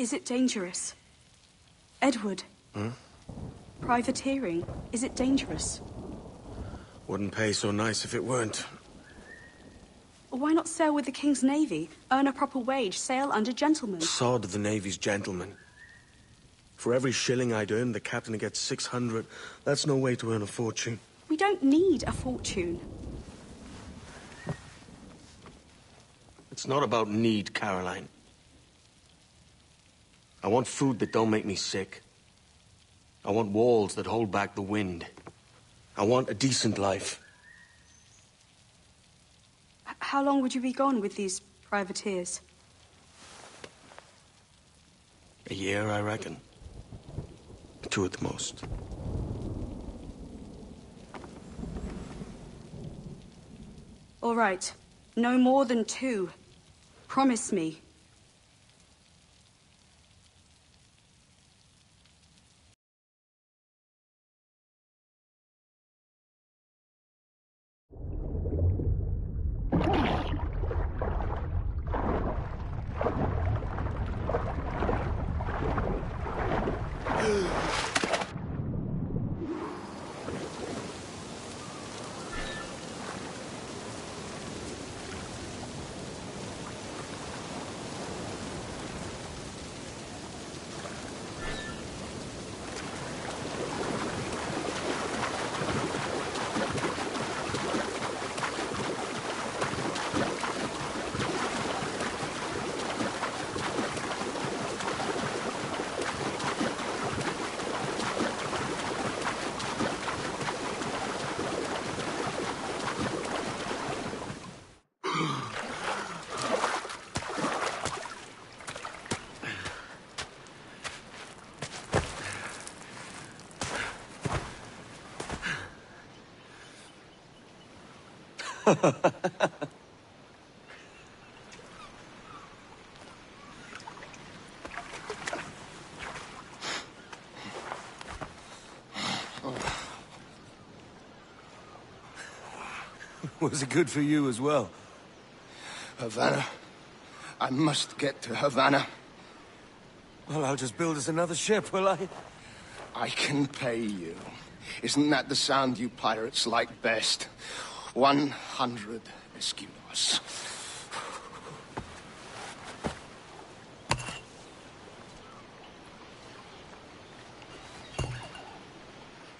Is it dangerous? Edward? Hmm? Privateering, is it dangerous? Wouldn't pay so nice if it weren't. Why not sail with the King's Navy? Earn a proper wage, sail under gentlemen. Sod the Navy's gentlemen. For every shilling I'd earn, the captain gets 600. That's no way to earn a fortune. We don't need a fortune. It's not about need, Caroline. I want food that don't make me sick. I want walls that hold back the wind. I want a decent life. How long would you be gone with these privateers? A year, I reckon. 2 at the most. All right. No more than 2. Promise me. Was it good for you as well? Havana. I must get to Havana. Well, I'll just build us another ship, will I? I can pay you. Isn't that the sound you pirates like best? 100 escudos.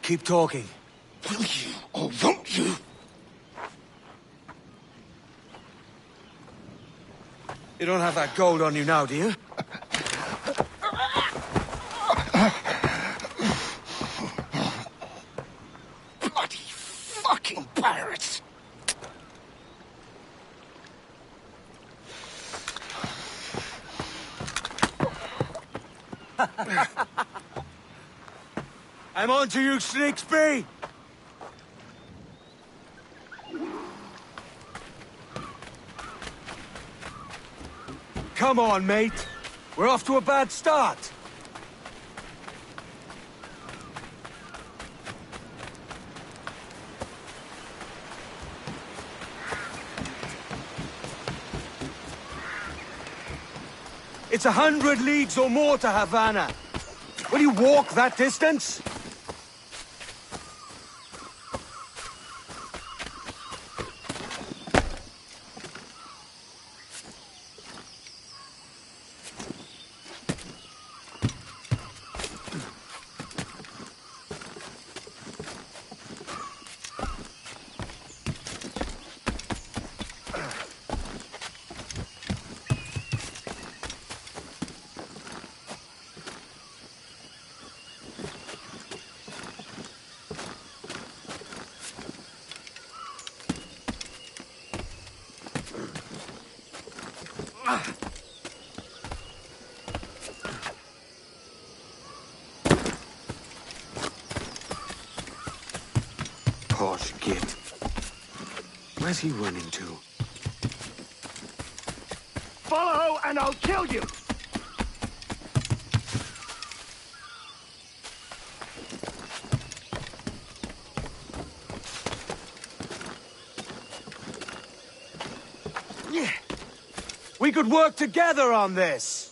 Keep talking. Will you or won't you? You don't have that gold on you now, do you? Bloody fucking pirates! I'm on to you, Slicksby! Come on, mate. We're off to a bad start. It's 100 leagues or more to Havana. Will you walk that distance? Posh git. Where's he running to? Follow and I'll kill you! We could work together on this.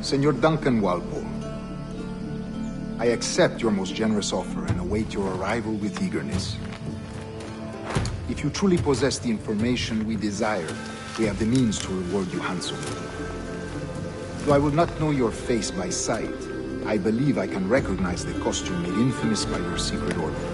Senor Duncan Walpole, I accept your most generous offer and await your arrival with eagerness. If you truly possess the information we desire, we have the means to reward you handsomely. Though I will not know your face by sight, I believe I can recognize the costume made infamous by your secret order.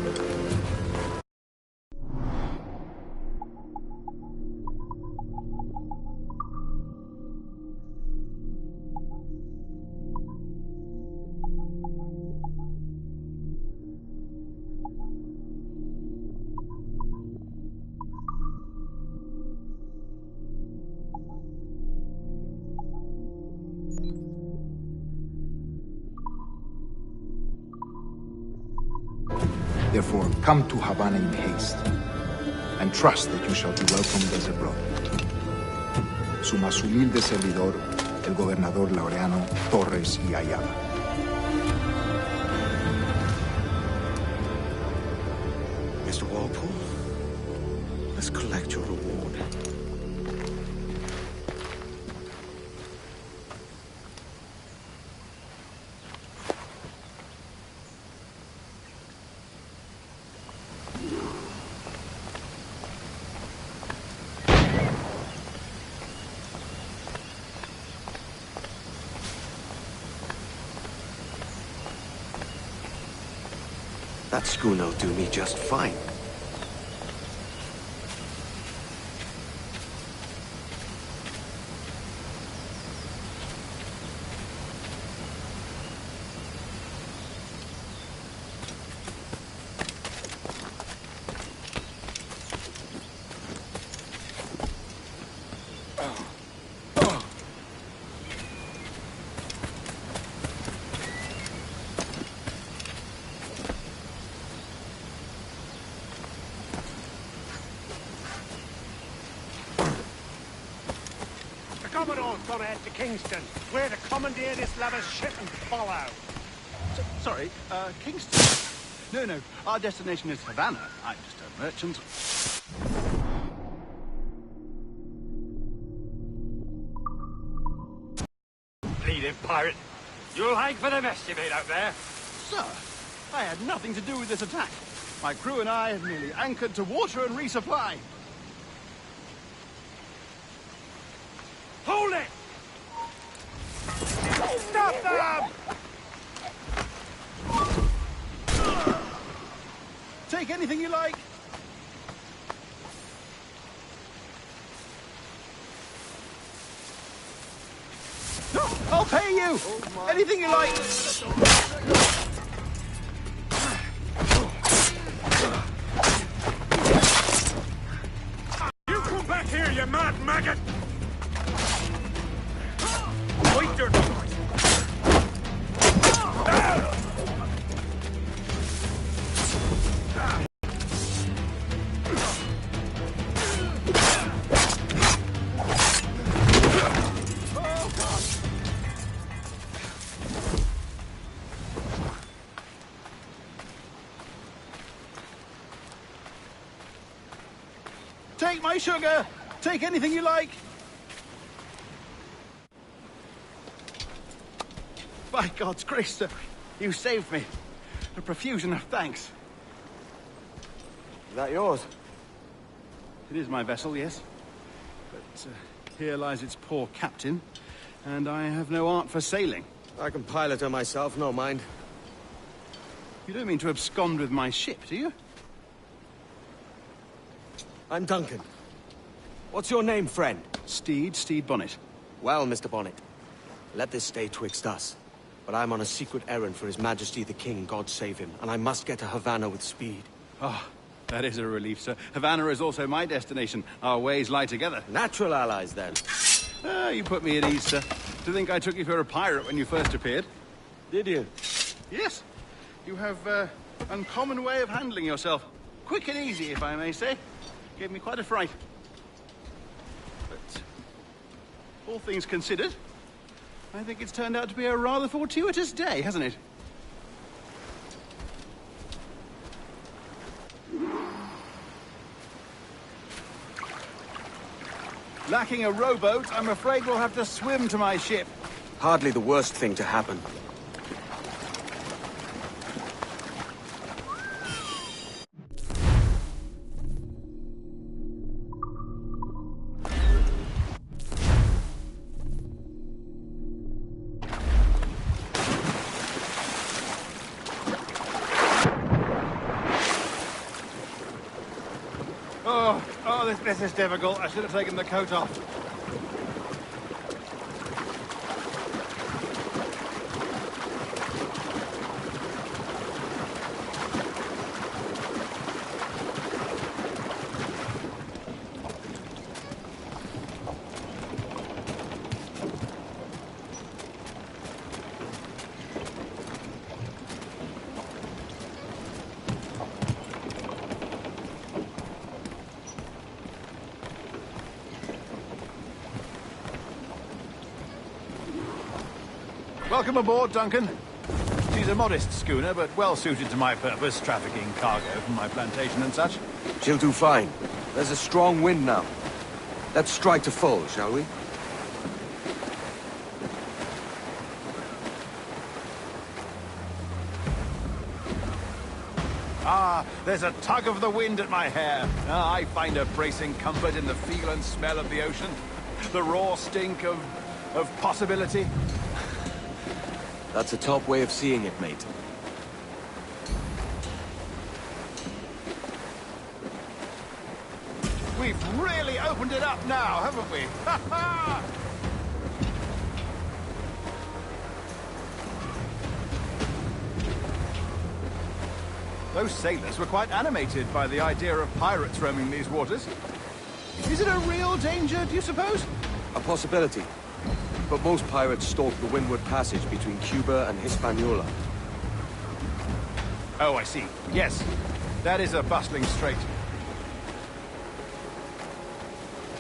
Therefore, come to Havana in haste, and trust that you shall be welcomed as a brother. Su más humilde servidor, el gobernador Laureano Torres y Ayala. Mr. Walpole, let's collect your reward. That schooner'll do me just fine. Commodore's gone ahead to Kingston. We're to commandeer this lover's ship and follow. Sorry, Kingston? No, our destination is Havana. I'm just a merchant. Bleeding pirate. You'll hang for the mess you made out there. Sir, I had nothing to do with this attack. My crew and I have merely anchored to water and resupply. Hold it! Stop them! Take anything you like. No, I'll pay you! Anything you like! You come back here, you mad maggot! Wait your choice! Take my sugar! Take anything you like! By God's grace, sir, you saved me. A profusion of thanks. Is that yours? It is my vessel, yes. But here lies its poor captain, and I have no art for sailing. I can pilot her myself, no mind. You don't mean to abscond with my ship, do you? I'm Duncan. What's your name, friend? Stede Bonnet. Well, Mr. Bonnet, let this stay twixt us. But I'm on a secret errand for His Majesty the King, God save him, and I must get to Havana with speed. Oh, that is a relief, sir. Havana is also my destination. Our ways lie together. Natural allies, then. Ah, you put me at ease, sir. To think I took you for a pirate when you first appeared. Did you? Yes. You have uncommon way of handling yourself. Quick and easy, if I may say. Gave me quite a fright. But all things considered, I think it's turned out to be a rather fortuitous day, hasn't it? Lacking a rowboat, I'm afraid we'll have to swim to my ship. Hardly the worst thing to happen. This is difficult. I should have taken the coat off. Welcome aboard, Duncan. She's a modest schooner, but well suited to my purpose, trafficking cargo from my plantation and such. She'll do fine. There's a strong wind now. Let's strike to full, shall we? Ah, there's a tug of the wind at my hair. I find a bracing comfort in the feel and smell of the ocean. The raw stink of possibility. That's a top way of seeing it, mate. We've really opened it up now, haven't we? Ha ha! Those sailors were quite animated by the idea of pirates roaming these waters. Is it a real danger, do you suppose? A possibility. But most pirates stalk the windward passage between Cuba and Hispaniola. Oh, I see. Yes, that is a bustling strait.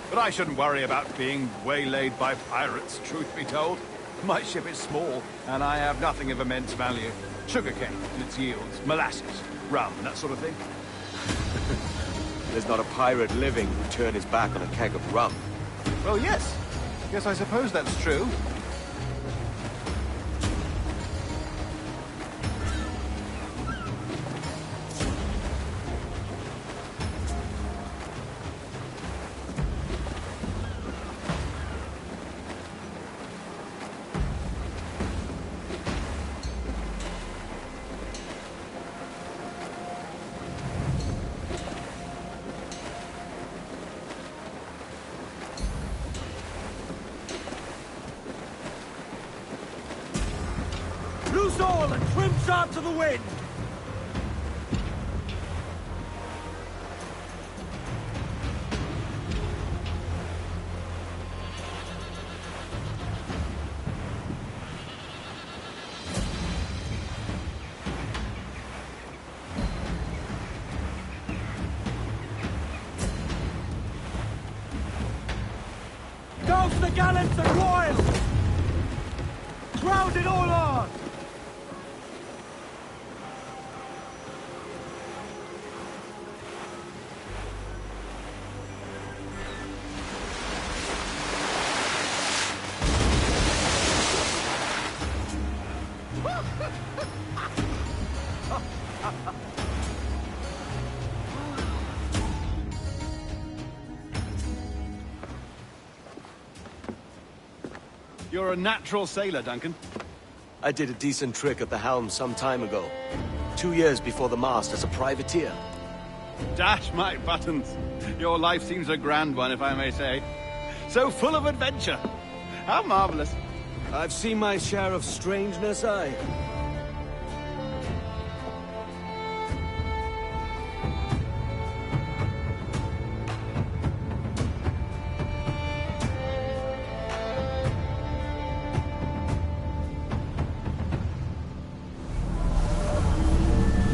But I shouldn't worry about being waylaid by pirates, truth be told. My ship is small, and I have nothing of immense value. Sugarcane and its yields, molasses, rum, that sort of thing. There's not a pirate living who'd turn his back on a keg of rum. Well, yes. Yes, I suppose that's true. Loose all and trim sharp to the wind! Douse the gallants and royals! Ground it all on! You're a natural sailor, Duncan. I did a decent trick at the helm some time ago. 2 years before the mast as a privateer. Dash my buttons. Your life seems a grand one, if I may say. So full of adventure. How marvelous. I've seen my share of strangeness, aye.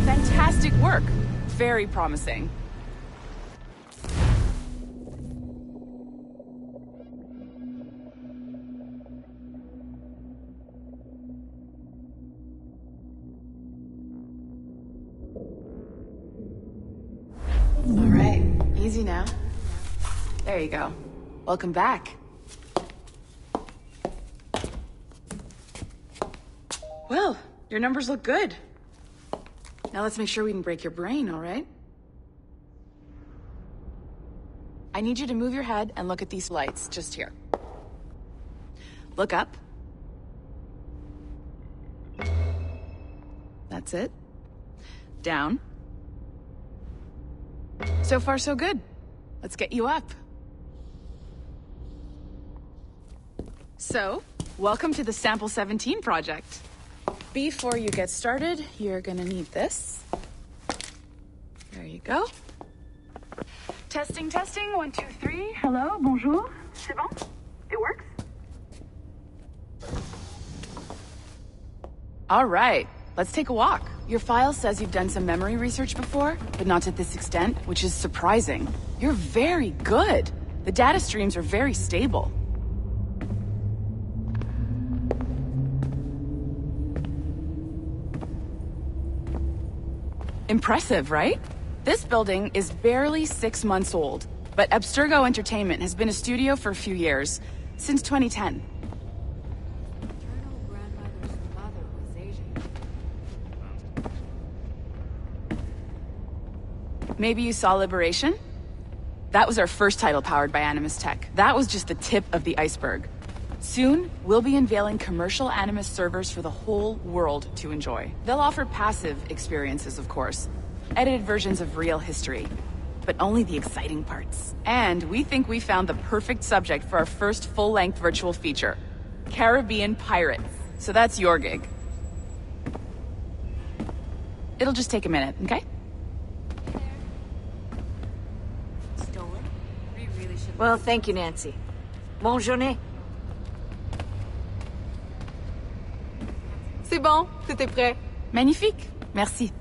Fantastic work. Very promising. All right, easy now. There you go. Welcome back. Well, your numbers look good. Now let's make sure we can break your brain, all right? I need you to move your head and look at these lights just here. Look up. That's it. Down. So far, so good. Let's get you up. So, welcome to the Sample 17 project. Before you get started, you're gonna need this. There you go. Testing, testing, 1, 2, 3. Hello, bonjour. C'est bon? It works? All right, let's take a walk. Your file says you've done some memory research before, but not to this extent, which is surprising. You're very good. The data streams are very stable. Impressive, right? This building is barely 6 months old, but Abstergo Entertainment has been a studio for a few years, since 2010. Maybe you saw Liberation? That was our first title powered by Animus Tech. That was just the tip of the iceberg. Soon, we'll be unveiling commercial Animus servers for the whole world to enjoy. They'll offer passive experiences, of course. Edited versions of real history. But only the exciting parts. And we think we found the perfect subject for our first full-length virtual feature. Caribbean Pirates. So that's your gig. It'll just take a minute, okay? Well, thank you, Nancy. Bonne journée. C'est bon, tout est prêt. Magnifique. Merci.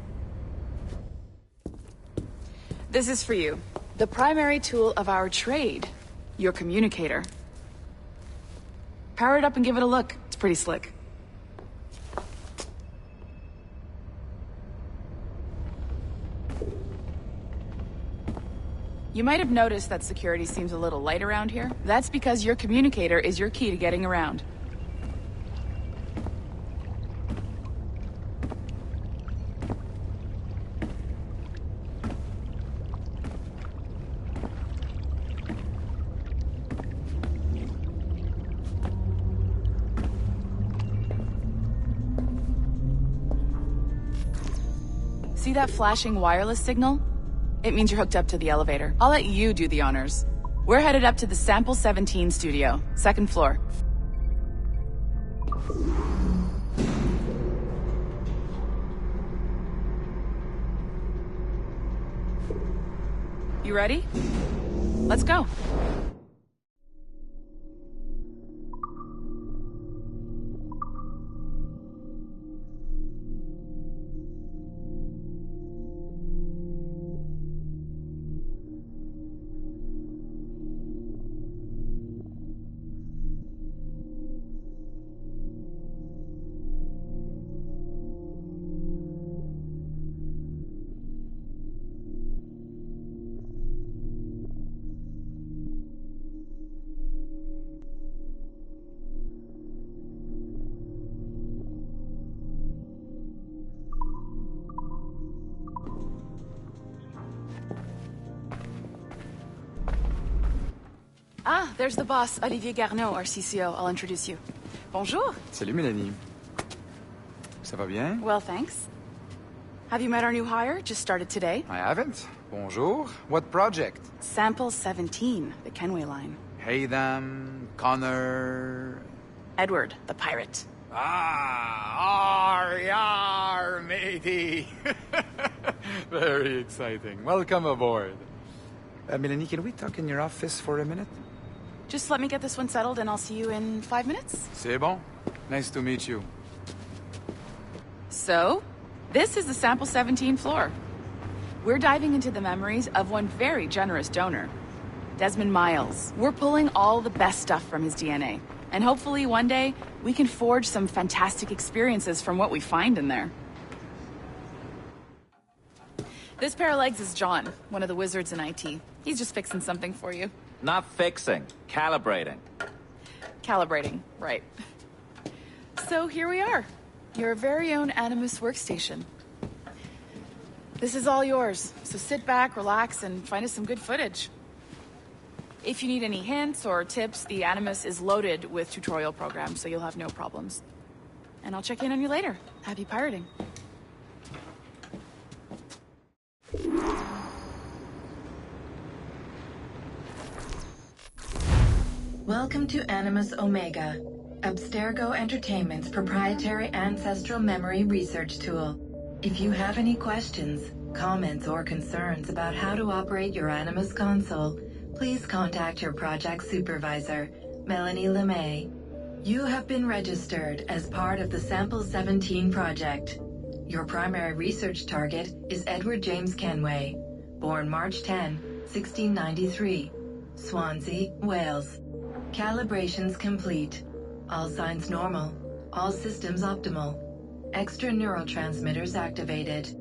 This is for you. The primary tool of our trade. Your communicator. Power it up and give it a look. It's pretty slick. You might have noticed that security seems a little light around here. That's because your communicator is your key to getting around. See that flashing wireless signal? It means you're hooked up to the elevator. I'll let you do the honors. We're headed up to the Sample 17 studio, 2nd floor. You ready? Let's go. Ah, there's the boss, Olivier Garneau, our CCO. I'll introduce you. Bonjour. Salut, Mélanie. Ça va bien? Well, thanks. Have you met our new hire? Just started today. I haven't. Bonjour. What project? Sample 17, the Kenway line. Haytham, Connor... Edward, the pirate. Ah, yar, matey. Very exciting. Welcome aboard. Mélanie, can we talk in your office for a minute? Just let me get this one settled and I'll see you in 5 minutes. C'est bon. Nice to meet you. So, this is the Sample 17 floor. We're diving into the memories of one very generous donor, Desmond Miles. We're pulling all the best stuff from his DNA. And hopefully one day, we can forge some fantastic experiences from what we find in there. This pair of legs is John, one of the wizards in IT. He's just fixing something for you. Not fixing, calibrating. Calibrating, right. So here we are. Your very own Animus workstation. This is all yours, so sit back, relax, and find us some good footage. If you need any hints or tips, the Animus is loaded with tutorial programs, so you'll have no problems. And I'll check in on you later. Happy pirating. Welcome to Animus Omega, Abstergo Entertainment's proprietary ancestral memory research tool. If you have any questions, comments, or concerns about how to operate your Animus console, please contact your project supervisor, Melanie LeMay. You have been registered as part of the Sample 17 project. Your primary research target is Edward James Kenway, born March 10, 1693, Swansea, Wales. Calibrations complete. All signs normal. All systems optimal. Extra neurotransmitters activated.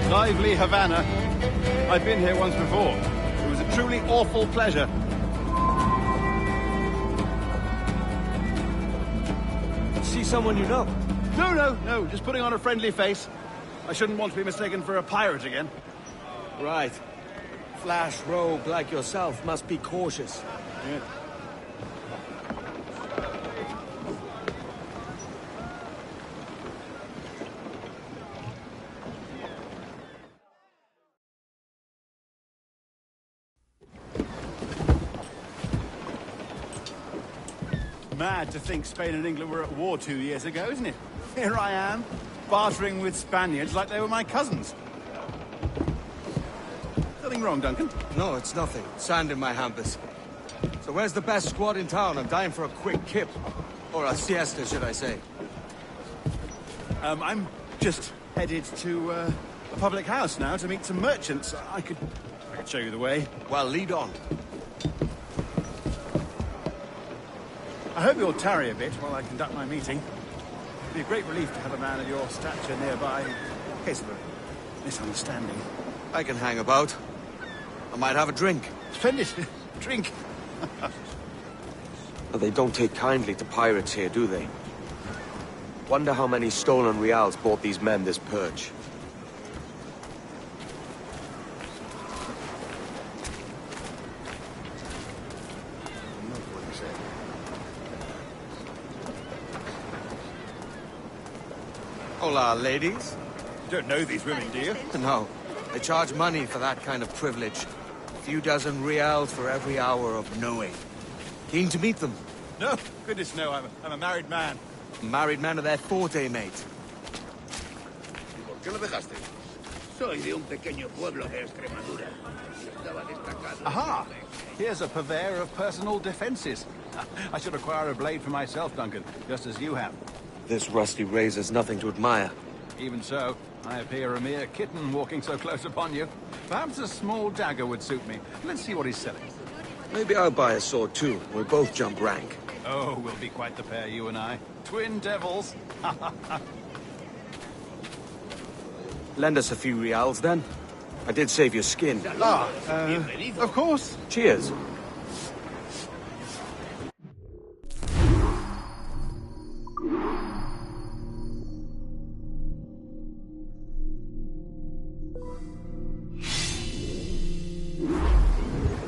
Lively Havana. I've been here once before. It was a truly awful pleasure. See someone you know? No, just putting on a friendly face. I shouldn't want to be mistaken for a pirate again. Right. Flash rogue like yourself must be cautious. Yeah. Mad to think Spain and England were at war 2 years ago, isn't it? Here I am, bartering with Spaniards like they were my cousins. Nothing wrong, Duncan? No, it's nothing. Sand in my hampers. So where's the best squad in town? I'm dying for a quick kip. Or a siesta, should I say. I'm just headed to a public house now to meet some merchants. I could show you the way. Well, lead on. I hope you'll tarry a bit while I conduct my meeting. It'd be a great relief to have a man of your stature nearby, in case of a misunderstanding. I can hang about. I might have a drink. Splendid. Drink. But they don't take kindly to pirates here, do they? Wonder how many stolen reals bought these men this purge. Hola, ladies. You don't know these women, do you? No. They charge money for that kind of privilege. A few dozen reals for every hour of knowing. Keen to meet them? No, goodness no, I'm a married man. Married men are their forte, mate. ¿Por qué lo dejaste? Soy de un pequeño pueblo de Extremadura. Estaba destacado. Aha! Here's a purveyor of personal defenses. I should acquire a blade for myself, Duncan, just as you have. This rusty razor's nothing to admire. Even so, I appear a mere kitten walking so close upon you. Perhaps a small dagger would suit me. Let's see what he's selling. Maybe I'll buy a sword too. We'll both jump rank. Oh, we'll be quite the pair, you and I. Twin devils. Lend us a few reals, then. I did save your skin. Of course. Cheers.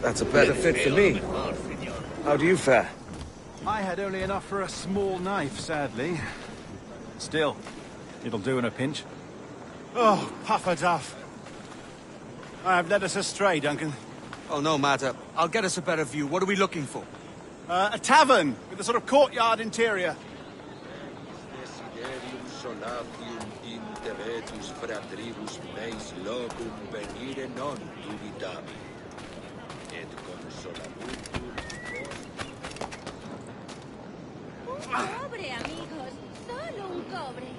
That's a better fit for me. How do you fare? I had only enough for a small knife, sadly. Still, it'll do in a pinch. Oh, Pufferduff. I have led us astray, Duncan. Oh, no matter. I'll get us a better view. What are we looking for? A tavern with a sort of courtyard interior. Cobre, amigos. Solo un cobre.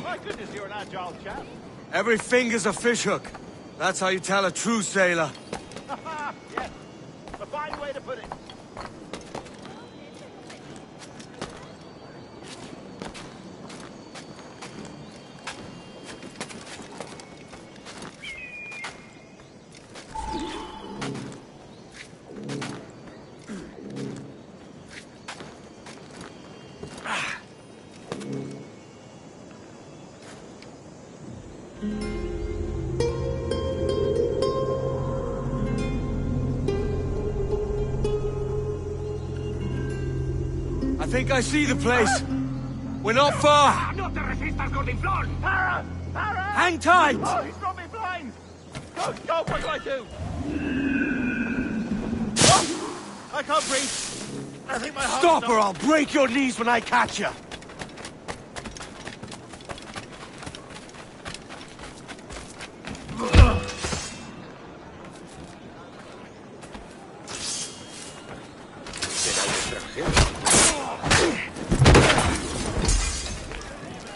My goodness, you're an agile chap. Every finger's a fishhook. That's how you tell a true sailor. Yes, a fine way to put it. I think I see the place. We're not far. No te resistas, Gordinflón! Para! Para! Hang tight! Oh, he's got me blind! Go, go, what do I do? I can't breathe. I think my heart Stop or I'll break your knees when I catch you.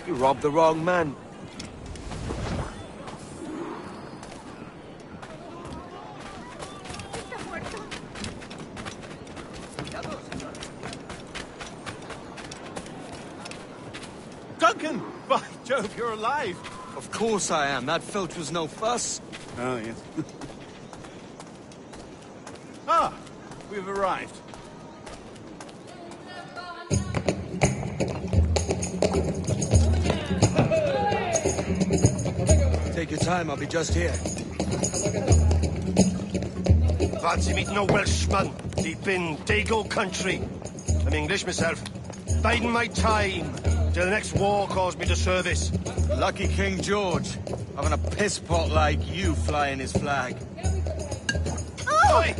You robbed the wrong man. Duncan! By Jove, you're alive! Of course I am. That filch was no fuss. Oh, yes. Ah, we've arrived. Take your time, I'll be just here. Fancy meeting a Welshman deep in Dago country. I'm English myself. Biding my time till the next war calls me to service. Lucky King George, having a piss pot like you flying his flag. Oi!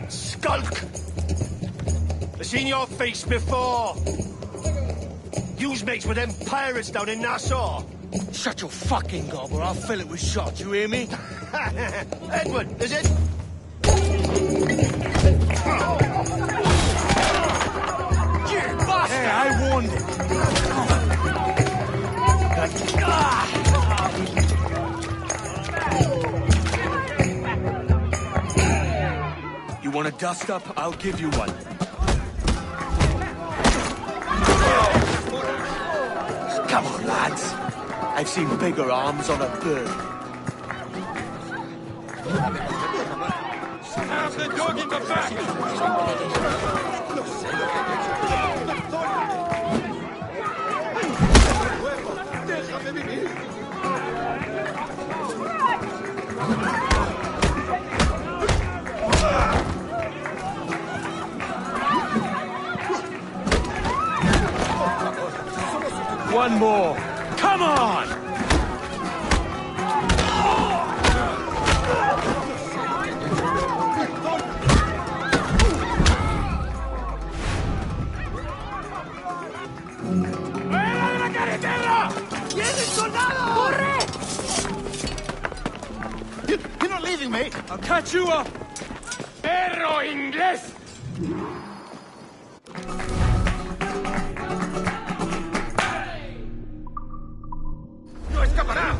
Skulk! I've seen your face before. You's mates with them pirates down in Nassau. Shut your fucking gob or I'll fill it with shot, you hear me? Edward, is it? You bastard! Hey, I warned him. You want a dust up? I'll give you one. Come on, lads. I've seen bigger arms on a bird. Have the dog in the back! One more. Come on! You're not leaving me! I'll catch you up! ¡Perro inglés! ¡No escapará!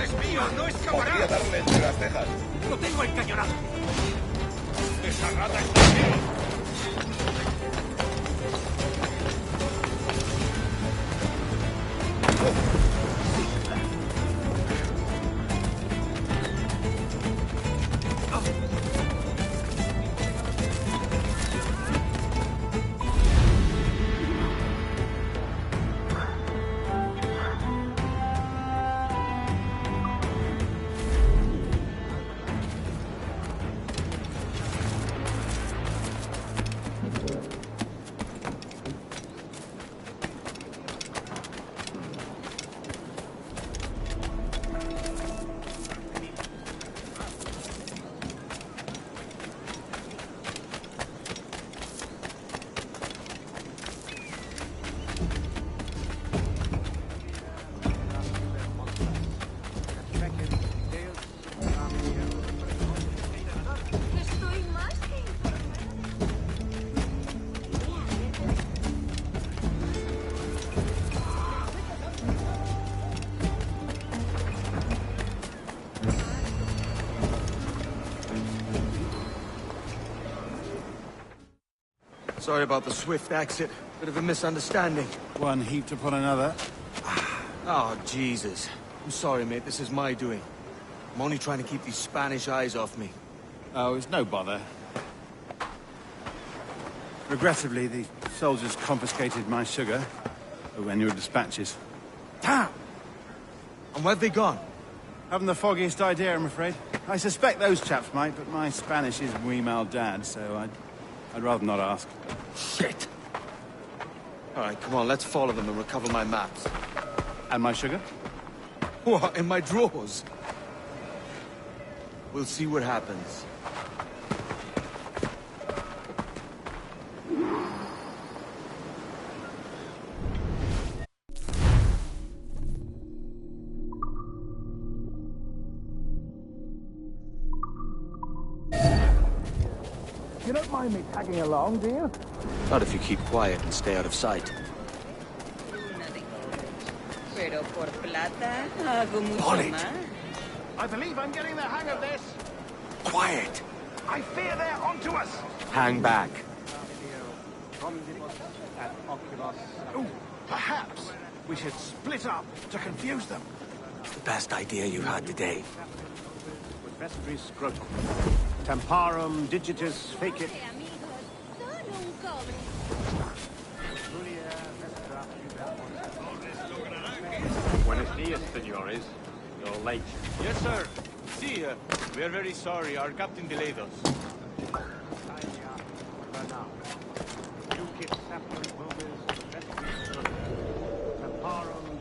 ¡Es mío! ¡No escapará! Podría darle entre las cejas. ¡Lo tengo encañonado! ¡Esa rata está aquí! Sorry about the swift exit. Bit of a misunderstanding. One heaped upon another. Oh, Jesus. I'm sorry, mate. This is my doing. I'm only trying to keep these Spanish eyes off me. Oh, it's no bother. Regrettably, the soldiers confiscated my sugar when your dispatches. Damn! And where've they gone? Haven't the foggiest idea, I'm afraid. I suspect those chaps might, but my Spanish is muy mal dad, so I'd rather not ask. Shit! All right, come on, let's follow them and recover my maps. And my sugar? What, in my drawers? We'll see what happens. You don't mind me tagging along, do you? Not if you keep quiet and stay out of sight. Pero por plata hago mucho Polly. más. I believe I'm getting the hang of this. Quiet! I fear they're onto us. Hang back. Ooh, perhaps we should split up to confuse them. It's the best idea you've had today. Vestris scrotum. Temparum digitus fecit. Solo un cobre. Buenos dias, senores. You're late. Yes, sir. See, we are very sorry. Our captain delayed us.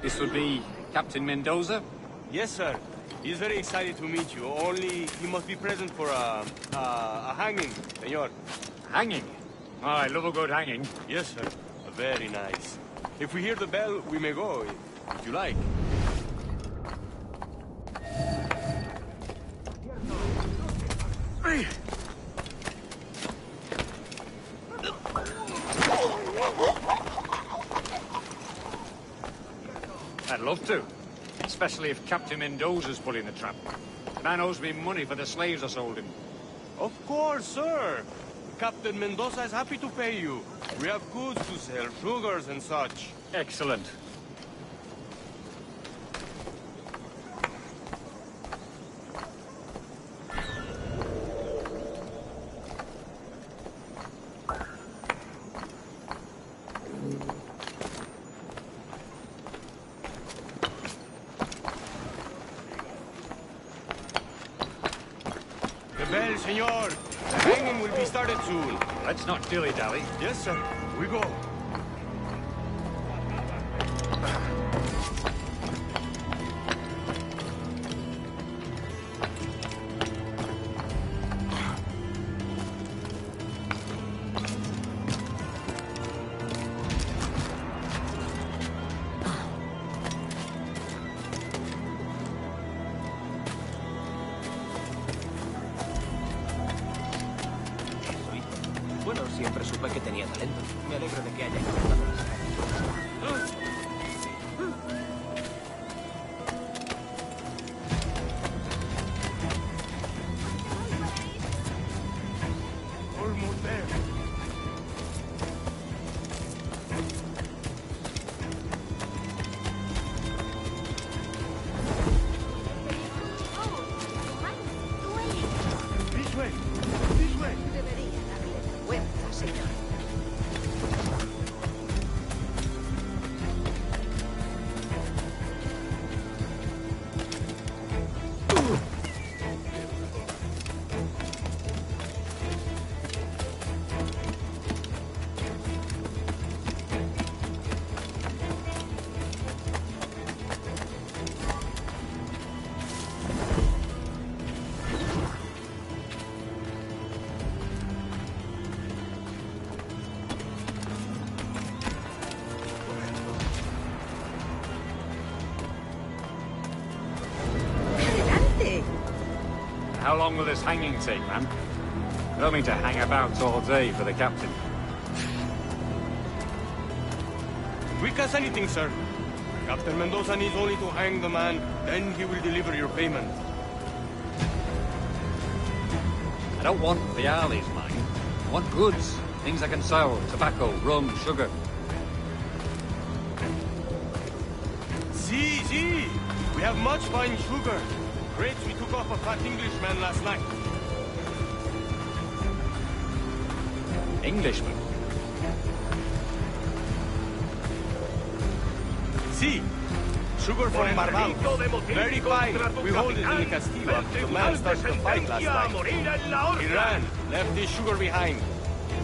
This would be Captain Mendoza? Yes, sir. He's very excited to meet you. Only he must be present for a hanging, senor. Hanging? Oh, I love a good hanging. Yes, sir. Very nice. If we hear the bell, we may go, if you like. I'd love to. Especially if Captain Mendoza's pulling the trap. The man owes me money for the slaves I sold him. Of course, sir. Captain Mendoza is happy to pay you. We have goods to sell, sugars and such. Excellent. The bell, senor. The hanging will be started soon. Let's not dilly-dally. Yes, sir. We go. Bueno, siempre supe que tenía talento. Me alegro de que haya encontrado esa. Almost there. This way. This way. Debería darle vergüenza, señor. Adelante. How long will this hanging take, man? I don't mean to hang about all day for the captain. Quick as anything, sir. Captain Mendoza needs only to hang the man, then he will deliver your payment. I don't want Viali's mine. I want goods. Things I can sell. Tobacco, rum, sugar. See. We have much fine sugar. Grapes we took off a fat Englishman last night. Englishman? See. Sugar from Barbados. Very fine. We hold it in the Castillo after the man started to fight last night. He ran. Left his sugar behind.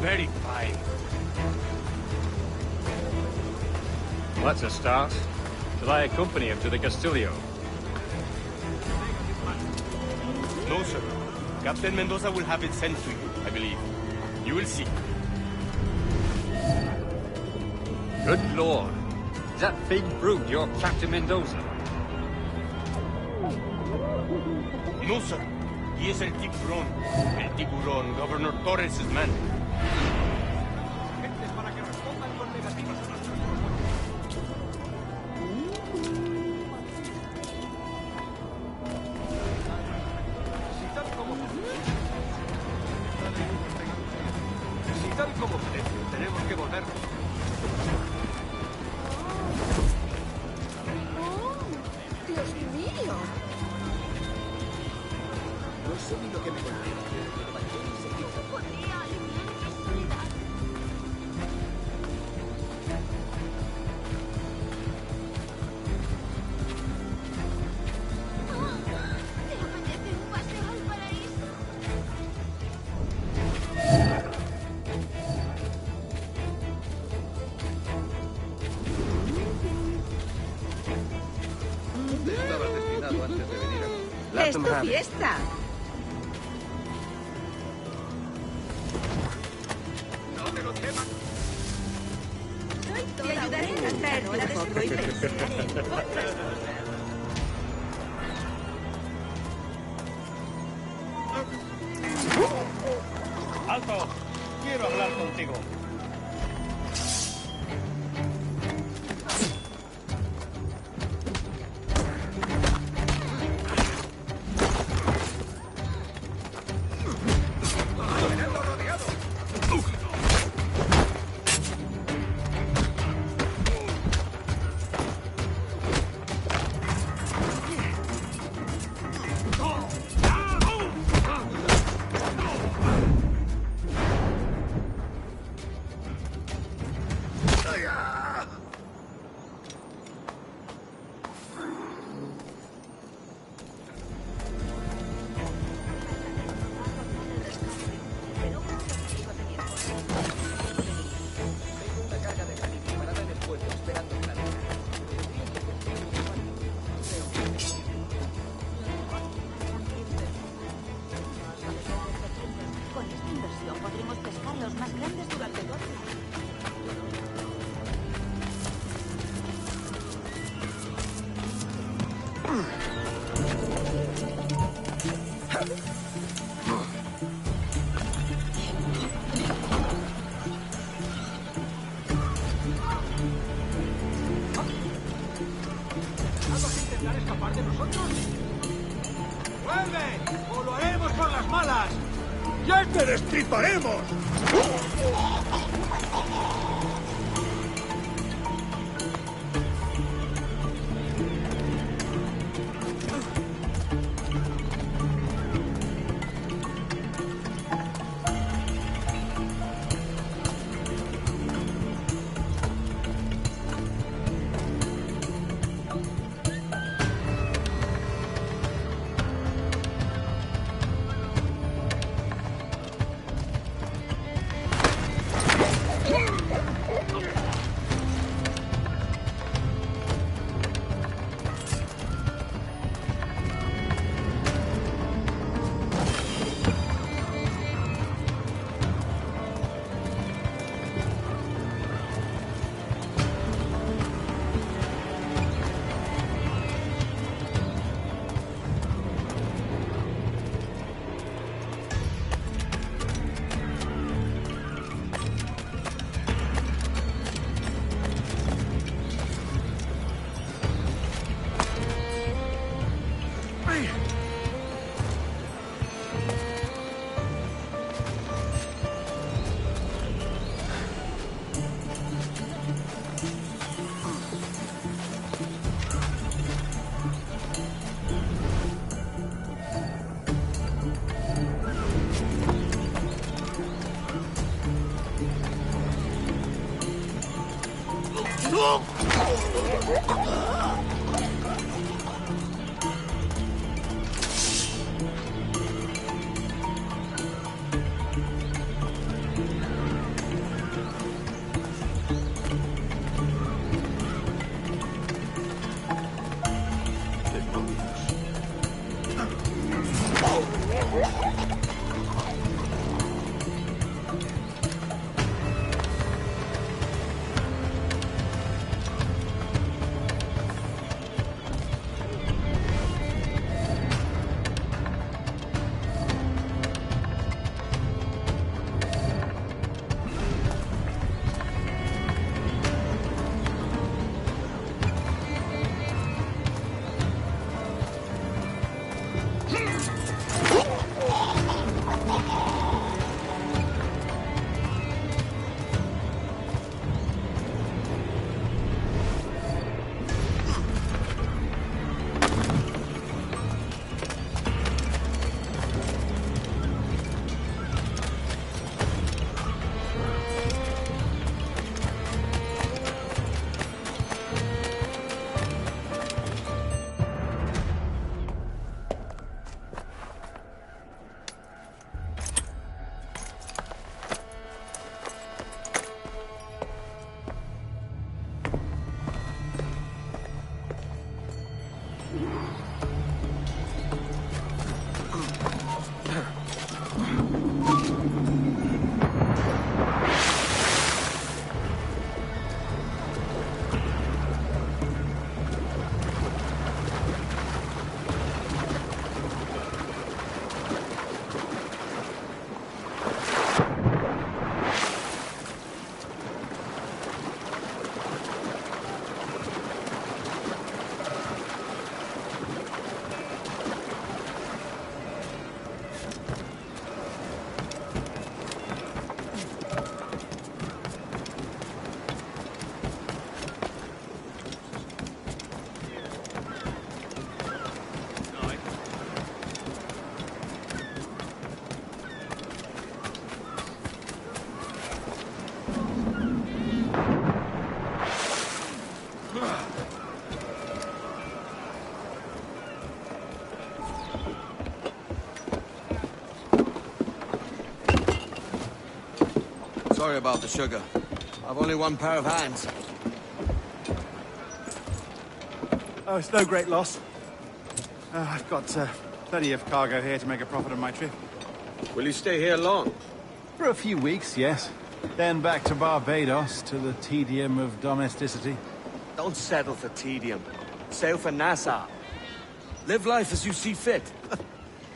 Very fine. That's a start. Shall I accompany him to the Castillo? No, sir. Captain Mendoza will have it sent to you, I believe. You will see. Good lord. Is that big brute your Captain Mendoza? No, sir. He is El Tiburón. El Tiburón, Governor Torres' man. Tenemos que volver. ¡Dios mío! No sé ni lo que me conté, pero pareció un secreto. Podría aliviar mi soledad. ¿Te apetece un paseo al paraíso? ¿Dónde estabas destinado antes de venir aquí? ¡Es tu fiesta! Te ayudaré a cantar hora de foco y pensar en otras cosas. ¡Alto! Quiero hablar contigo. Con esta inversión podremos pescar los más grandes durante 2 años. ¿Vas a intentar escapar de nosotros? ¡Vuelve! ¡O lo haremos por las malas! ¡Ya te destriparemos! Sorry about the sugar. I've only one pair of hands. Oh, it's no great loss. I've got plenty of cargo here to make a profit on my trip. Will you stay here long? For a few weeks, yes. Then back to Barbados, to the tedium of domesticity. Don't settle for tedium. Sail for Nassau. Live life as you see fit.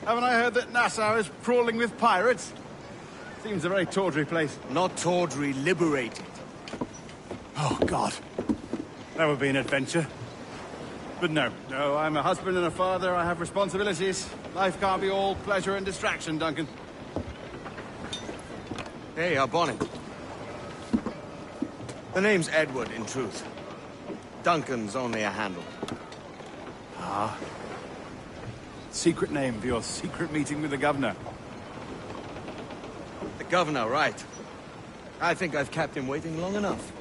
Haven't I heard that Nassau is crawling with pirates? Seems a very tawdry place. Not tawdry, liberated. Oh, God. That would be an adventure. But no, I'm a husband and a father. I have responsibilities. Life can't be all pleasure and distraction, Duncan. Hey, our bonnet. The name's Edward, in truth. Duncan's only a handle. Ah. Secret name for your secret meeting with the governor. The governor, right. I think I've kept him waiting long enough.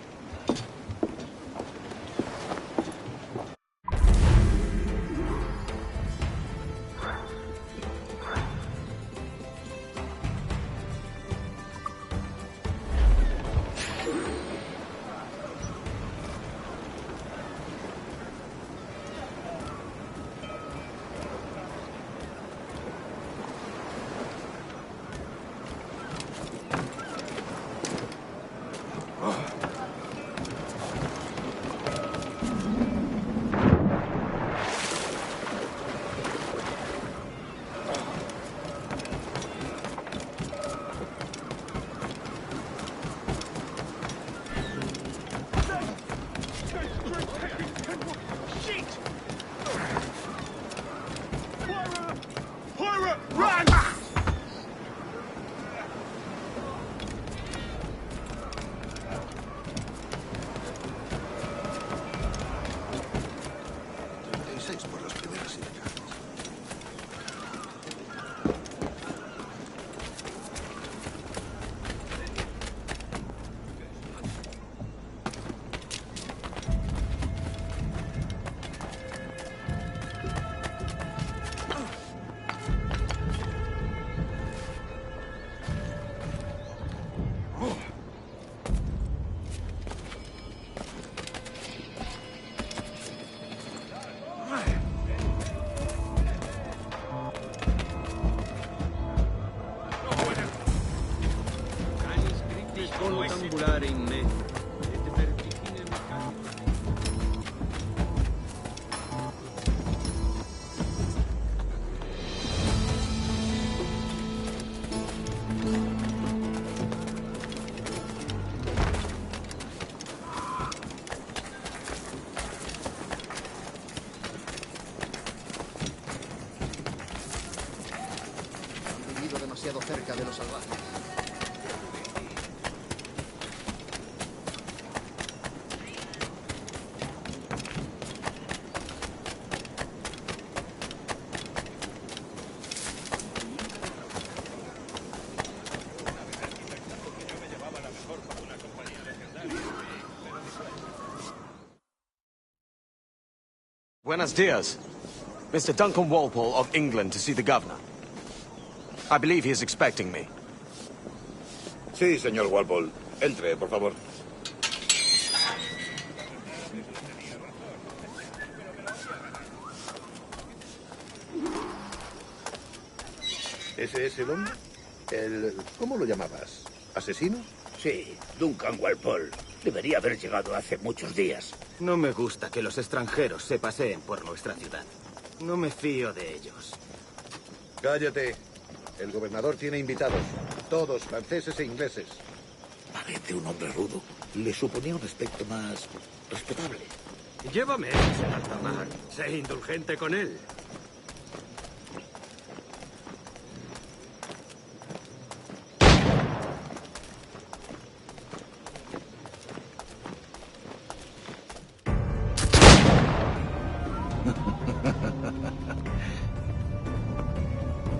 demasiado cerca de los salvajes. Buenos dias. Mr. Duncan Walpole of England to see the governor. I believe he is expecting me. Sí, señor Walpole. Entre, por favor. ¿Ese es el hombre? ¿Cómo lo llamabas? ¿Asesino? Sí, Duncan Walpole. Debería haber llegado hace muchos días. No me gusta que los extranjeros se paseen por nuestra ciudad. No me fío de ellos. Cállate. El gobernador tiene invitados. Todos franceses e ingleses. Parece un hombre rudo. Le suponía un aspecto más respetable. Llévame a ese alta mar. Sé indulgente con él.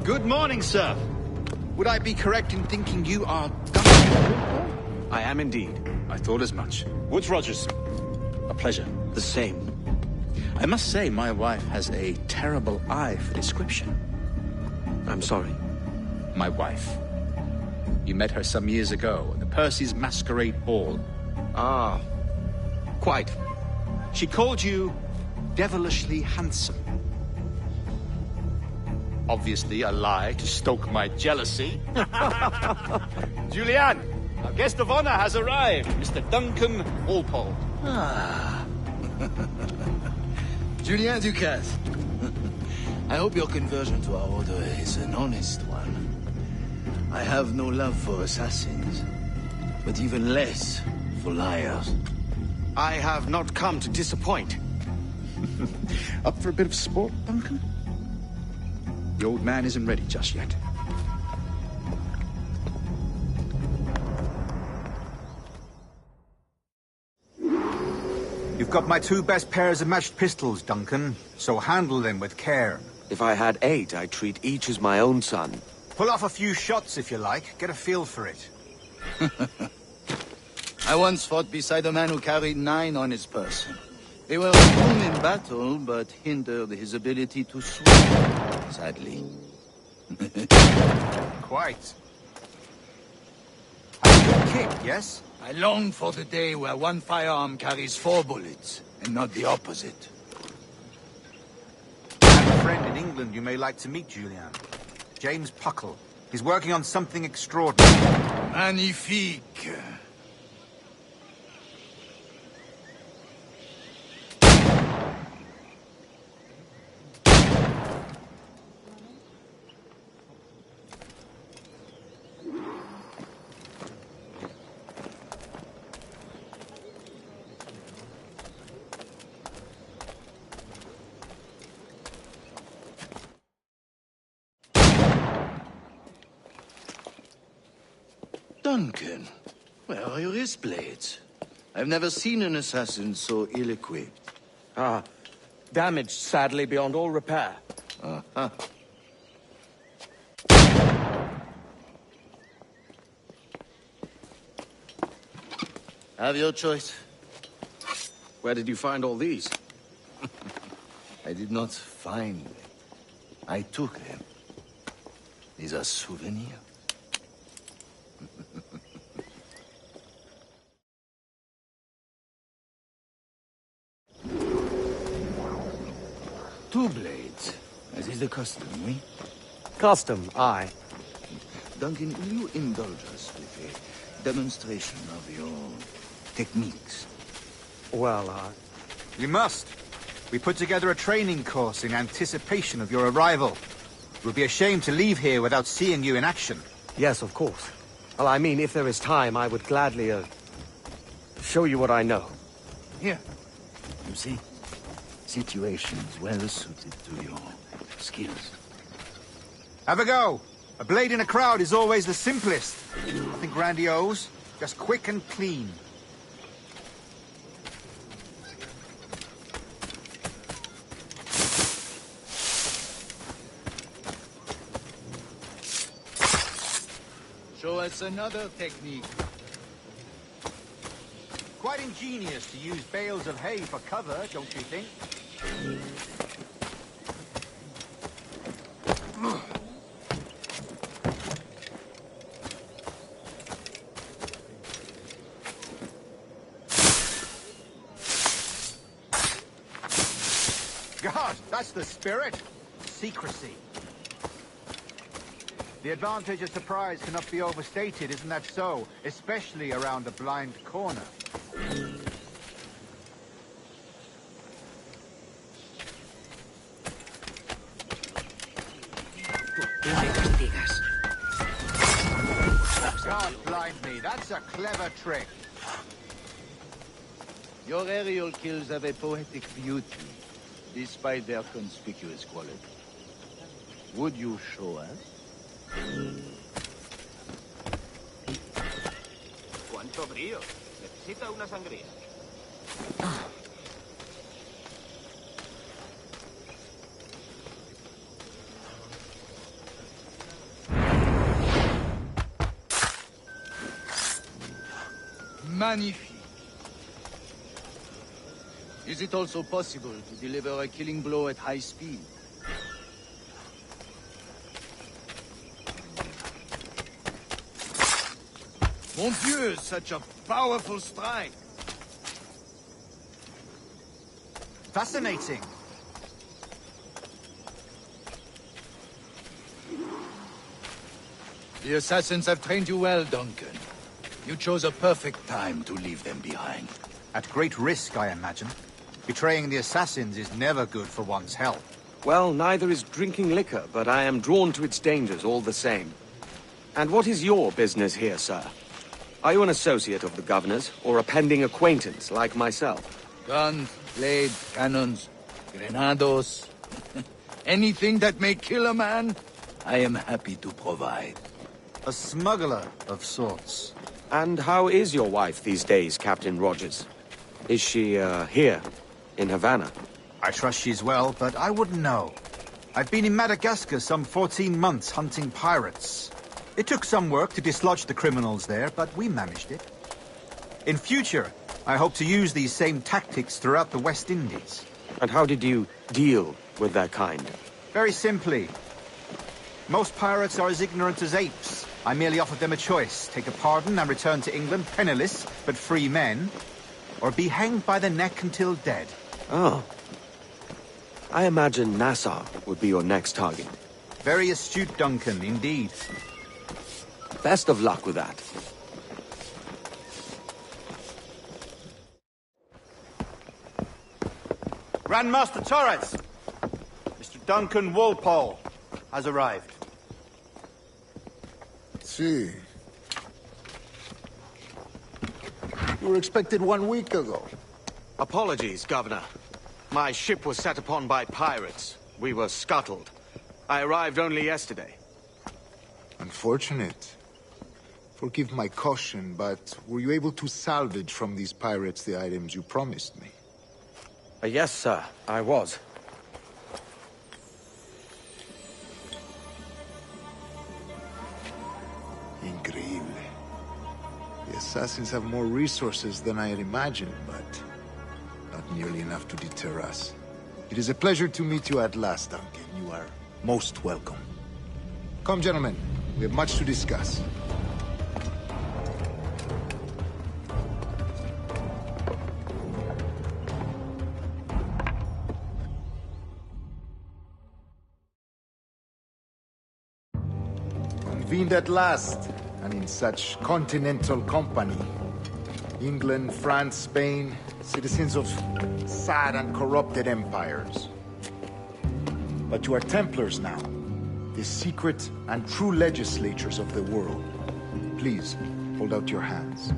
Good morning, sir. Would I be correct in thinking you are Duncan? I am indeed. I thought as much. Woods Rogers. A pleasure. The same. I must say, my wife has a terrible eye for description. I'm sorry. My wife. You met her some years ago at the Percy's Masquerade Ball. Ah, quite. She called you devilishly handsome. Obviously a lie to stoke my jealousy. Julianne, our guest of honor has arrived, Mr. Duncan Walpole. Ah. Julien Ducasse. I hope your conversion to our order is an honest one. I have no love for assassins, but even less for liars. I have not come to disappoint. Up for a bit of sport, Duncan? The old man isn't ready just yet. You've got my 2 best pairs of matched pistols, Duncan, so handle them with care. If I had 8, I'd treat each as my own son. Pull off a few shots if you like, get a feel for it. I once fought beside a man who carried 9 on his person. They were strong in battle, but hindered his ability to swim, sadly. Quite. A good kick, yes? I long for the day where one firearm carries 4 bullets, and not the opposite. I have a friend in England you may like to meet, Julian. James Puckle. He's working on something extraordinary. Magnifique. Duncan, where are your wrist blades? I've never seen an assassin so ill-equipped. Ah, damaged, sadly, beyond all repair. Uh-huh. Have your choice. Where did you find all these? I did not find them. I took them. These are souvenirs. Two blades, as is the custom, oui? Custom, aye. Duncan, will you indulge us with a demonstration of your techniques? Well, You must. We put together a training course in anticipation of your arrival. It would be a shame to leave here without seeing you in action. Yes, of course. Well, I mean, if there is time, I would gladly, show you what I know. Here. You see? Situations well suited to your skills. Have a go. A blade in a crowd is always the simplest. Nothing grandiose, just quick and clean. Show us another technique. Quite ingenious to use bales of hay for cover, don't you think? God, that's the spirit. Secrecy. The advantage of surprise cannot be overstated, isn't that so? Especially around a blind corner. God blind me, that's a clever trick. Your aerial kills have a poetic beauty, despite their conspicuous quality. Would you show us? ¡Cuánto brío! Necesita una sangría. Magnifique. Is it also possible to deliver a killing blow at high speed? Mon Dieu, such a powerful strike! Fascinating. The assassins have trained you well, Duncan. You chose a perfect time to leave them behind. At great risk, I imagine. Betraying the assassins is never good for one's health. Well, neither is drinking liquor, but I am drawn to its dangers all the same. And what is your business here, sir? Are you an associate of the governor's, or a pending acquaintance like myself? Guns, blades, cannons, grenados. Anything that may kill a man, I am happy to provide. A smuggler of sorts. And how is your wife these days, Captain Rogers? Is she, here, in Havana? I trust she's well, but I wouldn't know. I've been in Madagascar some 14 months hunting pirates. It took some work to dislodge the criminals there, but we managed it. In future, I hope to use these same tactics throughout the West Indies. And how did you deal with that kind? Very simply. Most pirates are as ignorant as apes. I merely offered them a choice. Take a pardon and return to England penniless, but free men, or be hanged by the neck until dead. Oh. I imagine Nassau would be your next target. Very astute, Duncan, indeed. Best of luck with that. Grandmaster Torres! Mr. Duncan Walpole has arrived. See. You were expected 1 week ago. Apologies, Governor. My ship was set upon by pirates. We were scuttled. I arrived only yesterday. Unfortunate. Forgive my caution, but were you able to salvage from these pirates the items you promised me? Yes, sir, I was. Increíble. The assassins have more resources than I had imagined, but not nearly enough to deter us. It is a pleasure to meet you at last, Duncan. You are most welcome. Come, gentlemen. We have much to discuss. Convened at last, and in such continental company. England, France, Spain, citizens of sad and corrupted empires. But you are Templars now, the secret and true legislators of the world. Please, hold out your hands.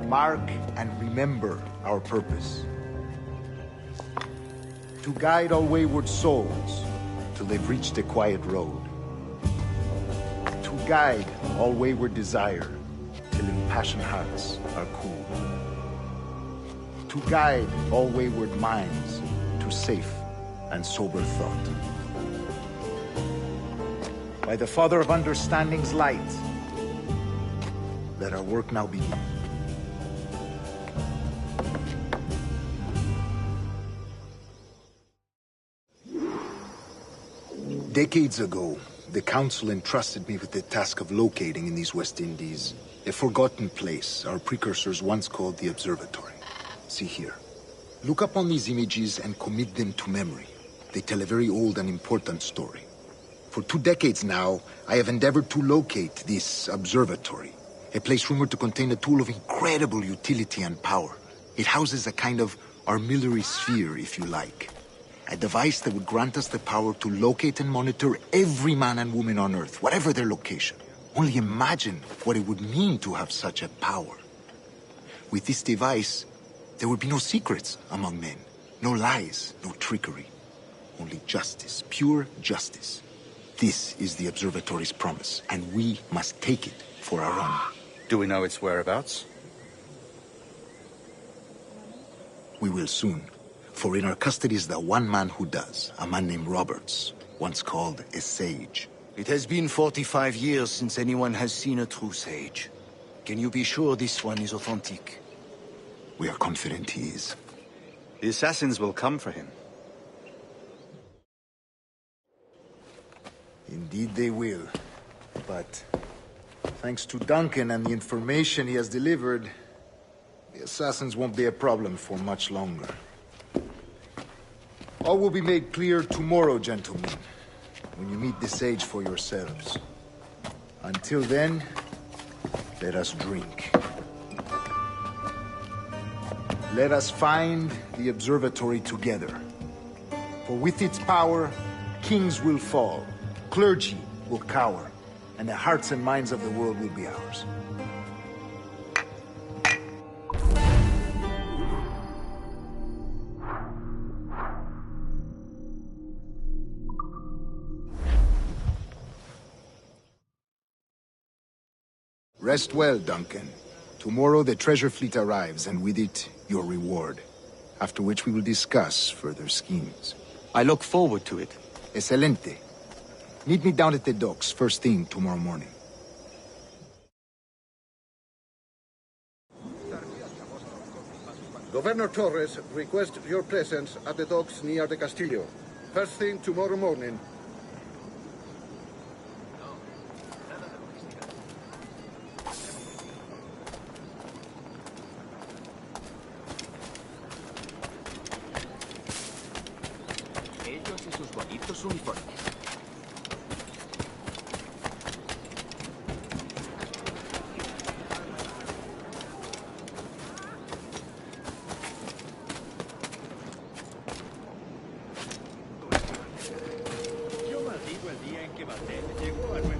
Mark and remember our purpose. To guide all wayward souls till they've reached the quiet road. guide all wayward desire till impassioned hearts are cool. To guide all wayward minds to safe and sober thought. By the Father of Understanding's light, let our work now begin. Decades ago, the Council entrusted me with the task of locating in these West Indies a forgotten place our precursors once called the Observatory. See here. Look upon these images and commit them to memory. They tell a very old and important story. For 2 decades now, I have endeavored to locate this observatory, a place rumored to contain a tool of incredible utility and power. It houses a kind of armillary sphere, if you like. A device that would grant us the power to locate and monitor every man and woman on Earth, whatever their location. Only imagine what it would mean to have such a power. With this device, there would be no secrets among men, no lies, no trickery. Only justice, pure justice. This is the Observatory's promise, and we must take it for our own. Do we know its whereabouts? We will soon. For in our custody is the one man who does, a man named Roberts, once called a sage. It has been 45 years since anyone has seen a true sage. Can you be sure this one is authentic? We are confident he is. The assassins will come for him. Indeed they will. But thanks to Duncan and the information he has delivered, the assassins won't be a problem for much longer. All will be made clear tomorrow, gentlemen, when you meet the sage for yourselves. Until then, let us drink. Let us find the observatory together. For with its power, kings will fall, clergy will cower, and the hearts and minds of the world will be ours. Rest well, Duncan. Tomorrow the treasure fleet arrives, and with it, your reward. After which we will discuss further schemes. I look forward to it. Excelente. Meet me down at the docks first thing tomorrow morning. Governor Torres requests your presence at the docks near the Castillo. First thing tomorrow morning. Ellos y sus bonitos uniformes. Yo maldigo el día en que Batel llegó a nuevo.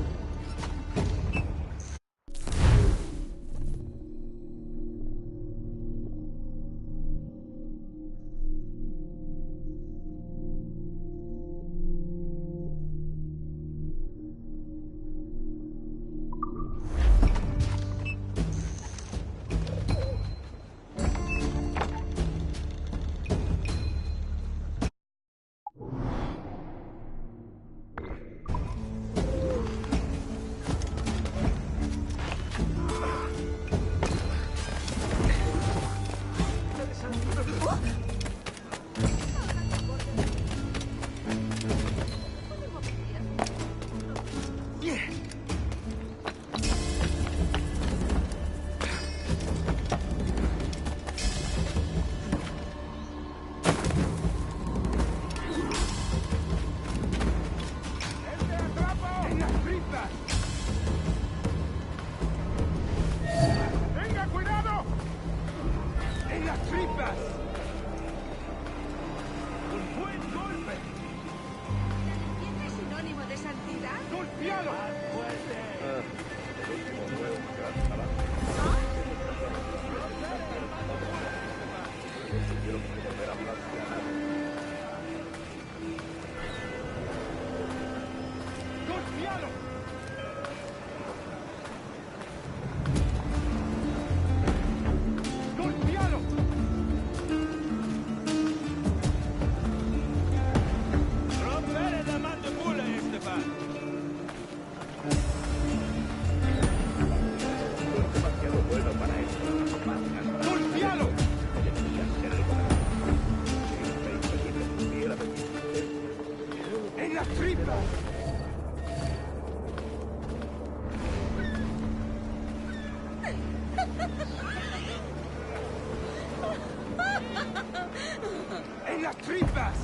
¡En las tripas!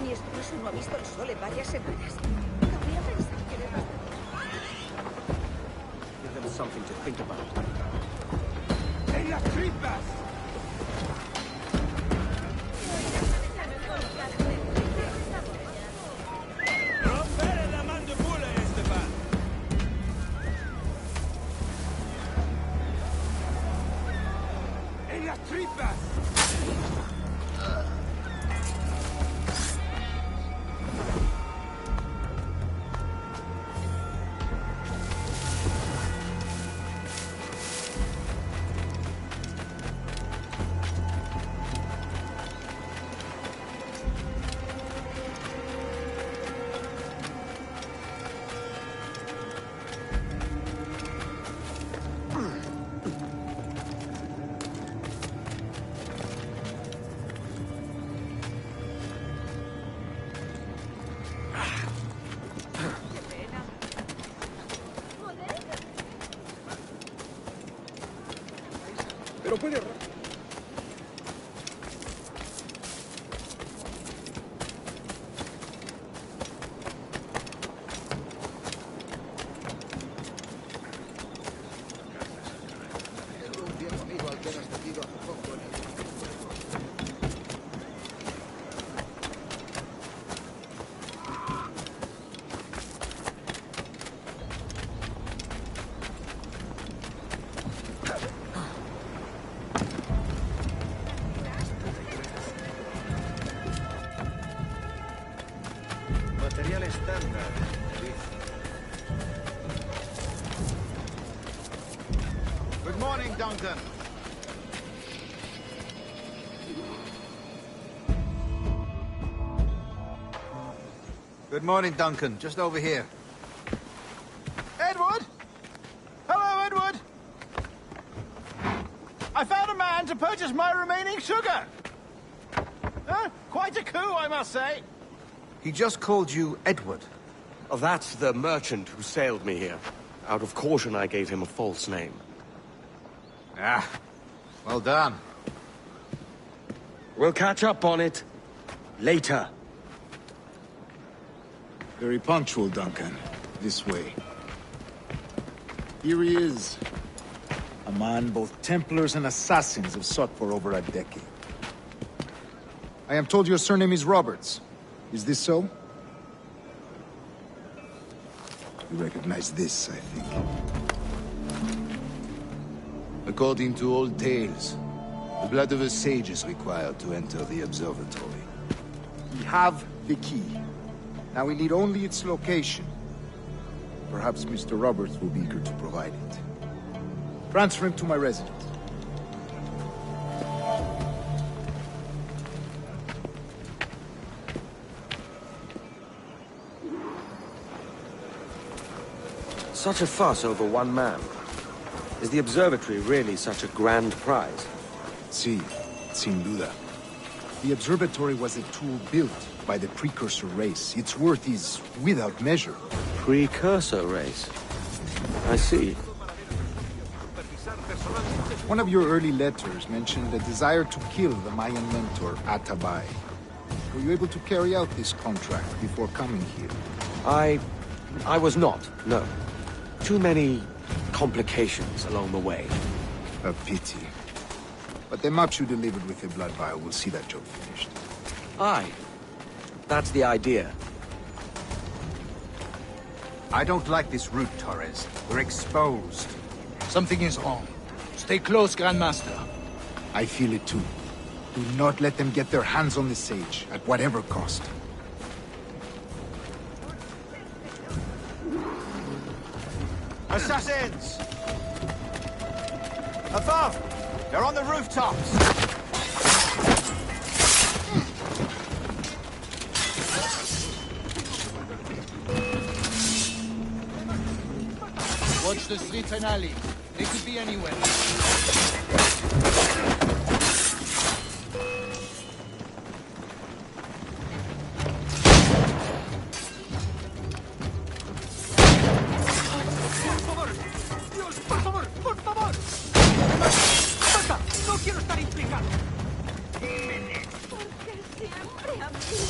Mi esposo no ha visto el sol en varias semanas. Habría pensado que era bastante. Give them something to think about. ¡En las tripas! ¡Rompere la mandíbula, Esteban! ¡En las tripas! Pero puede... Un viejo amigo al que has tenido hace poco en el... Material estándar. Good morning, Duncan. Good morning, Duncan. Just over here. Edward? Hello, Edward. I found a man to purchase my remaining sugar. Quite a coup, I must say. He just called you Edward. Oh, that's the merchant who sailed me here. Out of caution, I gave him a false name. Ah, well done. We'll catch up on it later. Very punctual, Duncan. This way. Here he is. A man both Templars and Assassins have sought for over a decade. I am told your surname is Roberts. Is this so? You recognize this, I think. According to old tales, the blood of a sage is required to enter the observatory. We have the key. Now we need only its location. Perhaps Mr. Roberts will be eager to provide it. Transfer him to my residence. Such a fuss over one man. Is the observatory really such a grand prize? Sí, sin duda. The observatory was a tool built by the precursor race. Its worth is without measure. Precursor race? I see. One of your early letters mentioned a desire to kill the Mayan mentor, Atabay. Were you able to carry out this contract before coming here? I was not, no. Too many complications along the way. A pity. But the maps you delivered with the blood vial will see that job finished. Aye. That's the idea. I don't like this route, Torres. We're exposed. Something is wrong. Stay close, Grandmaster. I feel it too. Do not let them get their hands on the sage, at whatever cost. Assassins! Above! They're on the rooftops! Watch the streets and alleys. They could be anywhere. ¡Por favor! ¡Por favor! ¡Basta! ¡No quiero estar implicado! siempre a mí?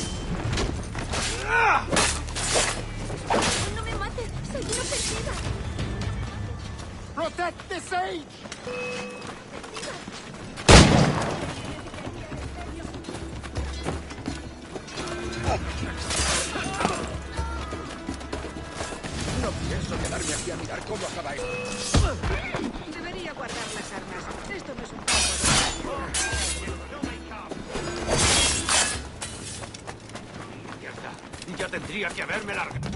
No me mates, soy inofensiva. Protect the sage! No pienso quedarme aquí a mirar cómo acaba esto. Debería guardar las armas. Esto no es un ¡Mierda! Ya tendría que haberme largado.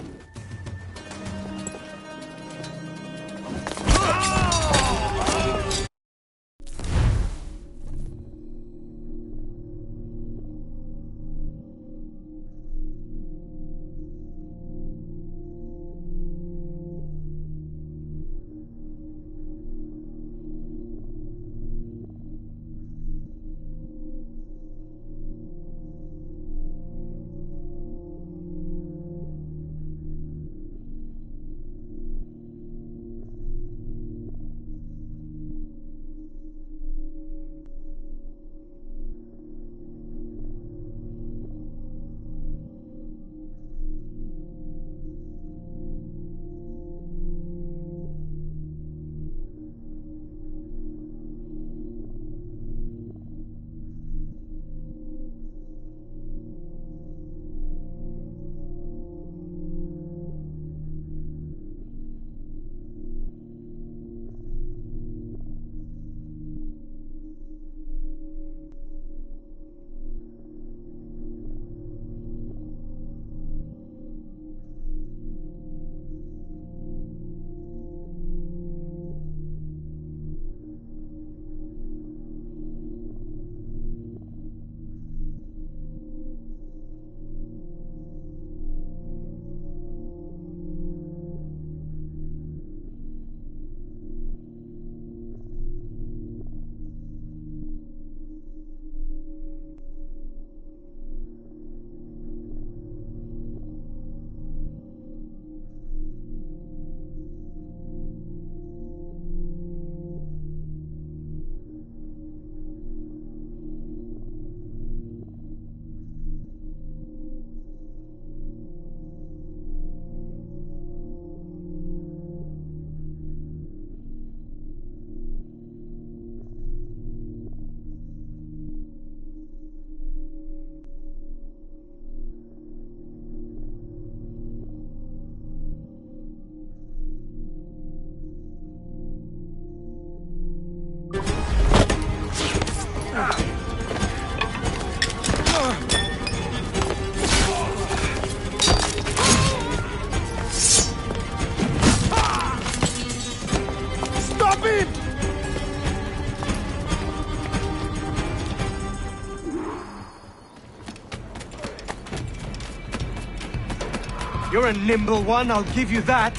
You're a nimble one, I'll give you that.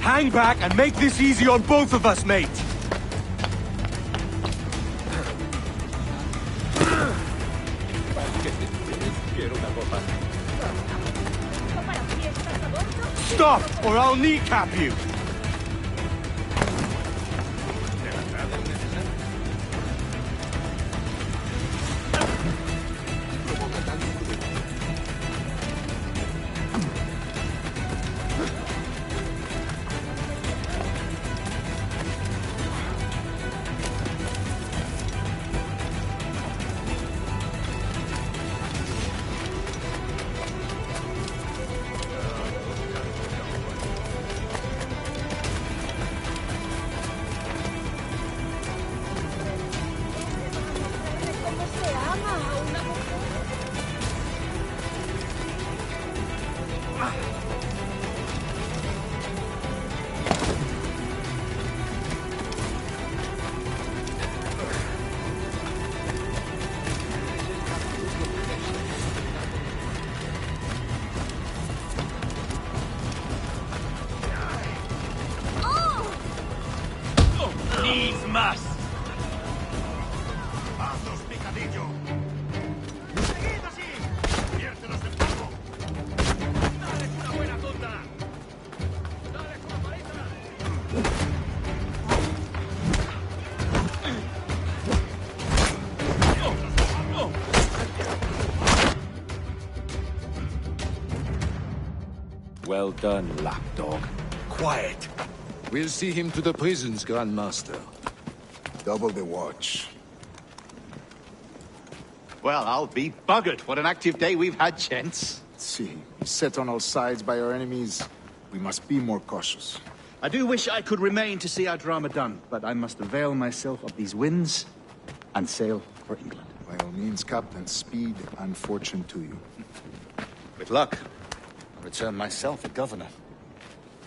Hang back and make this easy on both of us, mate. Stop, or I'll kneecap you! Well done, lapdog. Quiet. We'll see him to the prisons, Grandmaster. Double the watch. Well, I'll be buggered. What an active day we've had, gents. See, set on all sides by our enemies. We must be more cautious. I do wish I could remain to see our drama done, but I must avail myself of these winds and sail for England. By all means, Captain, speed and fortune to you. With luck, I'll return myself a governor.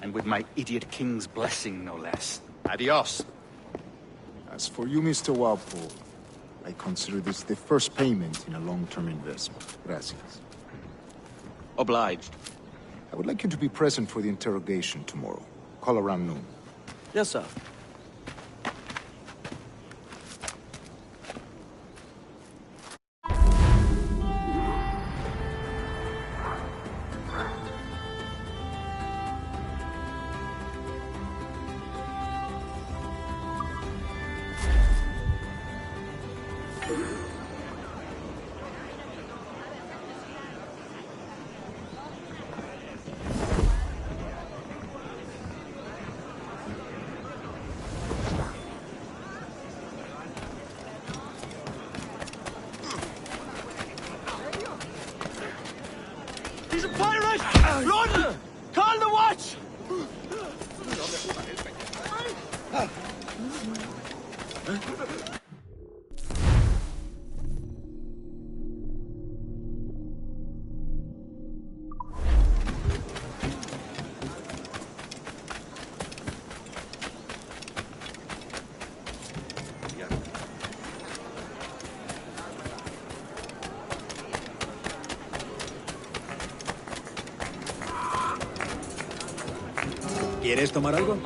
And with my idiot king's blessing, no less. Adios. As for you, Mr. Walpole, I consider this the first payment in a long-term investment. Gracias. Obliged. I would like you to be present for the interrogation tomorrow. Call around noon. Yes, sir. He's a pirate! Run! Call the watch! ¿Quieres tomar algo?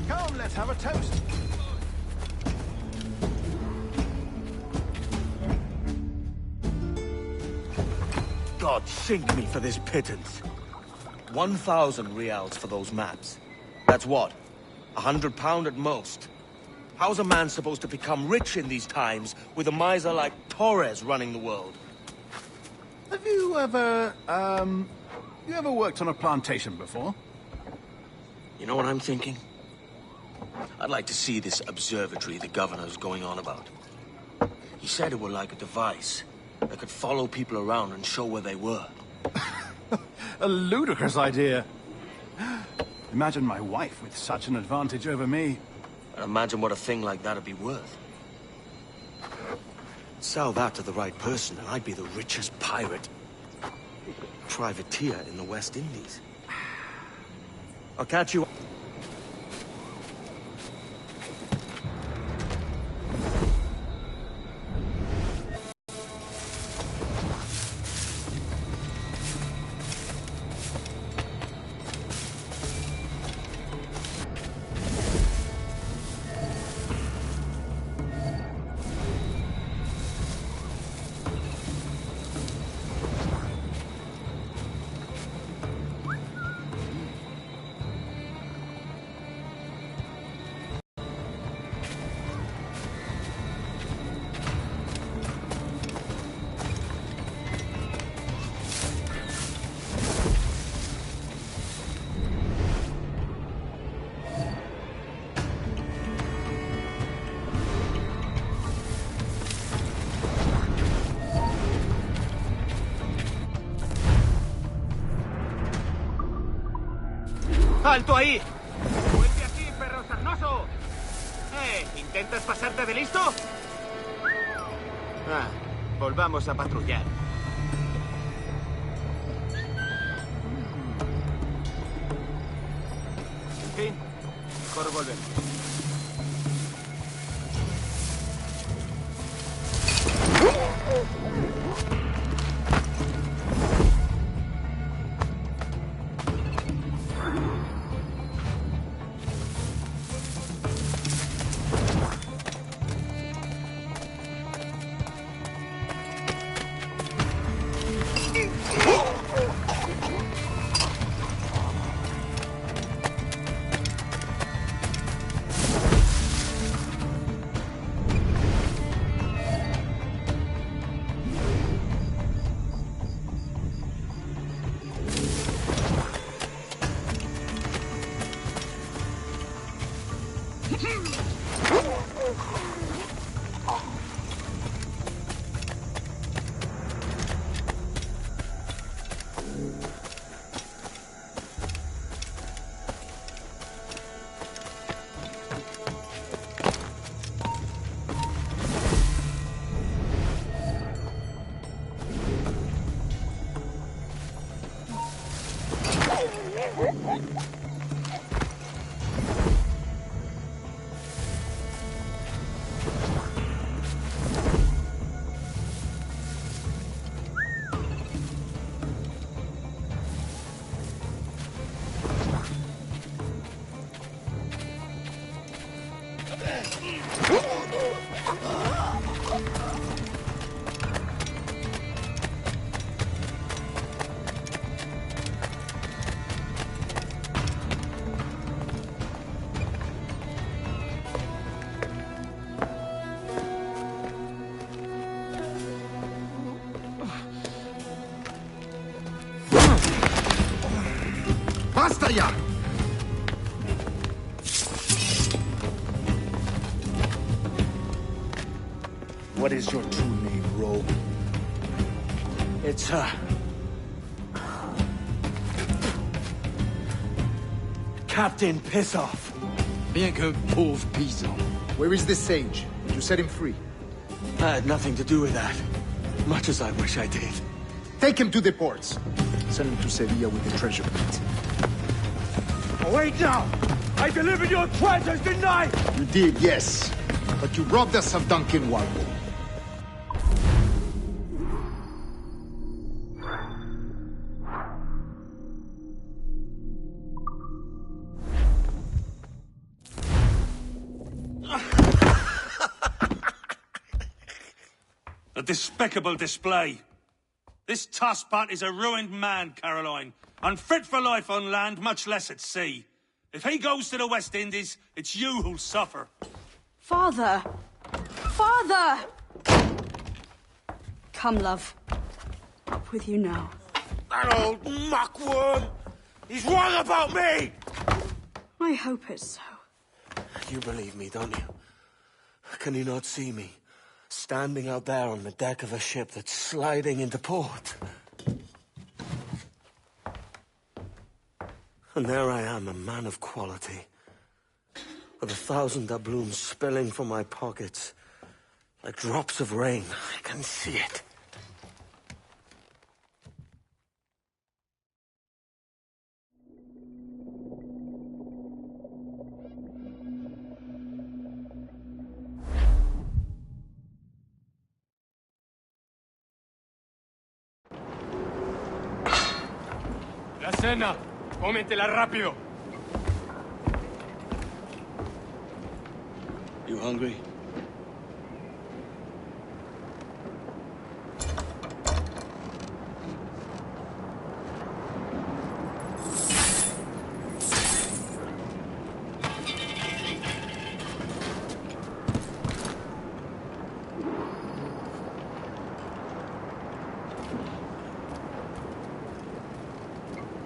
Come, let's have a toast. God sink me for this pittance. 1,000 reals for those maps. That's what? £100 at most. How's a man supposed to become rich in these times with a miser like Torres running the world? Have you ever, worked on a plantation before? You know what I'm thinking? I'd like to see this observatory the governor's going on about. He said it were like a device that could follow people around and show where they were. A ludicrous idea. Imagine my wife with such an advantage over me. And imagine what a thing like that'd be worth. Sell that to the right person and I'd be the richest pirate. Privateer in the West Indies. I'll catch you... ¡Alto ahí! ¡Vuelve aquí, perro sarnoso! ¿Intentas pasarte de listo? Volvamos a patrullar. En fin, mejor volvemos. ¡Basta ya! What is your true name, rogue? It's, Captain Pissoff. Bien que pauvre paysan. Where is the sage? Did you set him free? I had nothing to do with that. Much as I wish I did. Take him to the ports. Send him to Sevilla with the treasure plate. Wait now! I delivered your treasures, didn't I? You did, yes. But you robbed us of Duncan Walpole. A despicable display. This Tosspot is a ruined man, Caroline. Unfit for life on land, much less at sea. If he goes to the West Indies, it's you who'll suffer. Father! Father! Come, love. Up with you now. That old muckworm! He's wrong about me! I hope it's so. You believe me, don't you? Can you not see me? Standing out there on the deck of a ship that's sliding into port. And there I am, a man of quality. With 1,000 doubloons spilling from my pockets. Like drops of rain. I can see it. La cena. Cómetela rápido. You hungry?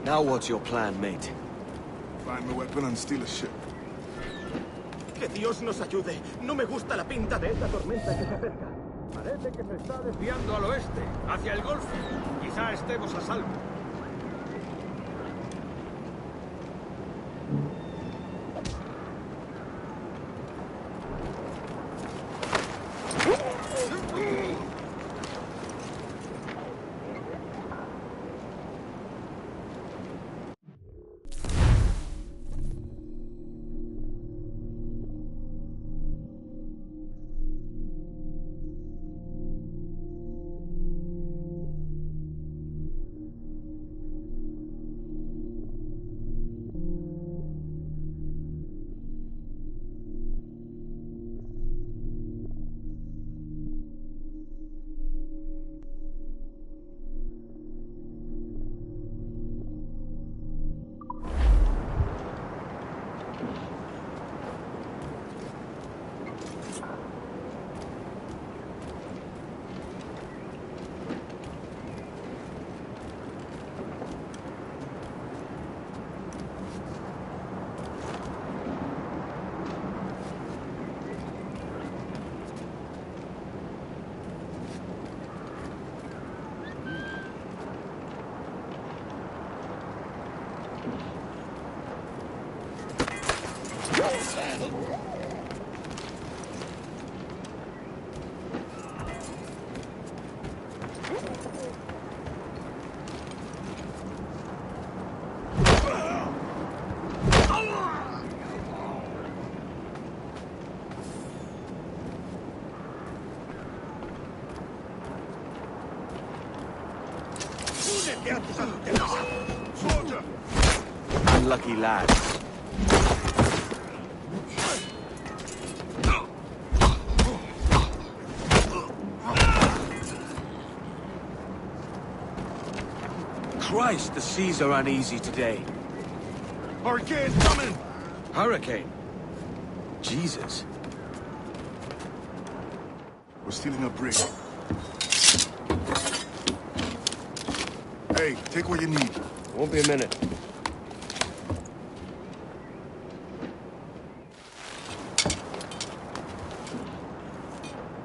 Now what's your plan, mate? Find the weapon and steal a ship. Que Dios nos ayude. No me gusta la pinta de esta tormenta que se acerca. Parece que se está desviando al oeste, hacia el Golfo. Quizá estemos a salvo. Unlucky lads. Christ, the seas are uneasy today. Hurricane's coming! Hurricane? Jesus. We're stealing a brig. Hey, take what you need. Won't be a minute.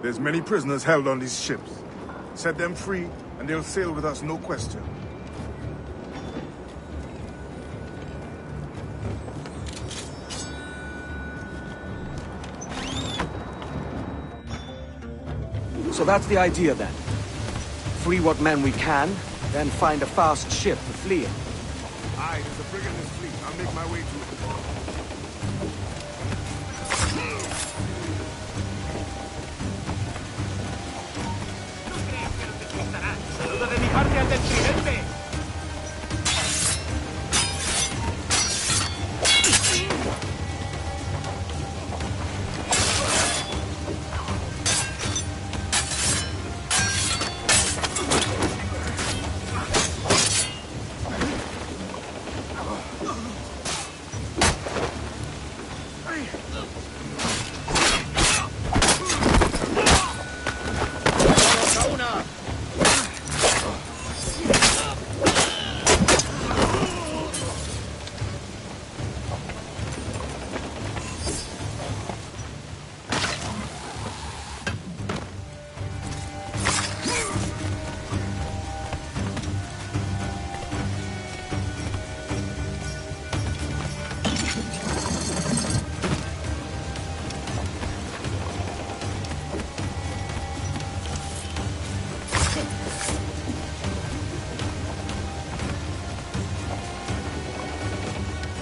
There's many prisoners held on these ships. Set them free, and they'll sail with us, no question. So that's the idea then. Free what men we can, then find a fast ship to flee in. Aye, there's a brig in this fleet. I'll make my way to it. ¡Saludo de mi parte al del tridente!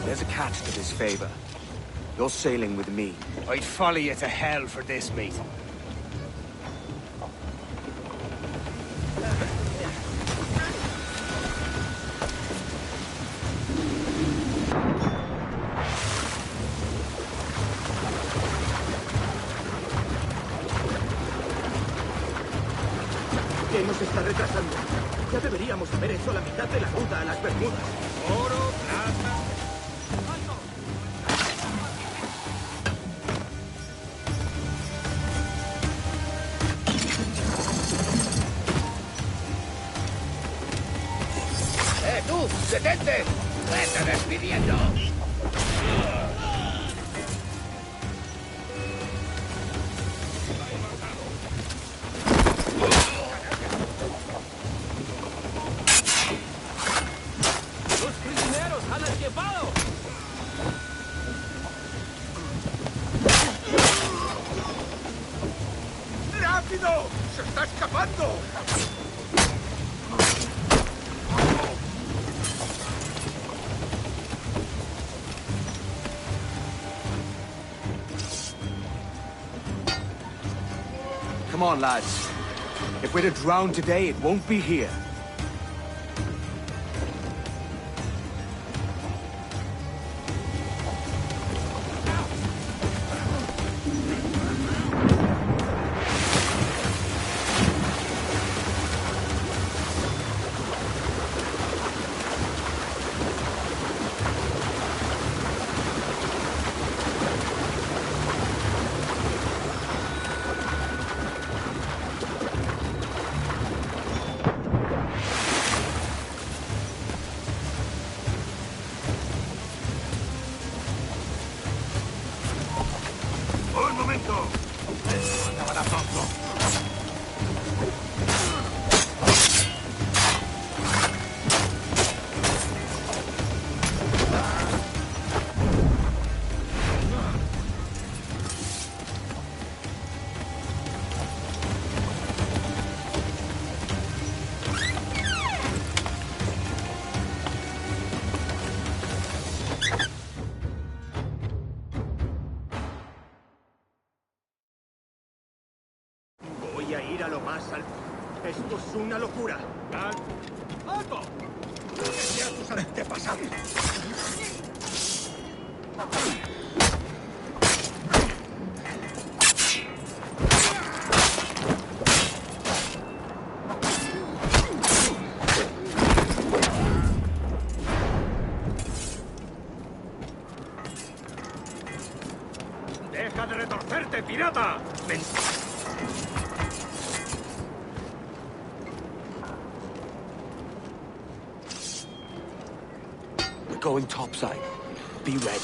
There's a catch to this favor. You're sailing with me. I'd follow you to hell for this, mate. ¿Qué nos está retrasando? Ya deberíamos haber hecho la mitad de la ruta a las Bermudas. Oro, plata... ¡Tú! ¡Detente! ¡Vete despidiendo! ¡Los prisioneros han escapado! ¡Rápido! ¡Se está escapando! Come on, lads. If we're to drown today, it won't be here. ¡Un momento! ¡Acabará pronto! Esto es una locura. ¡Alto! ¡Que sean tus antepasados! ¡Deja de retorcerte, pirata! ¡Ven! We're going topside. Be ready.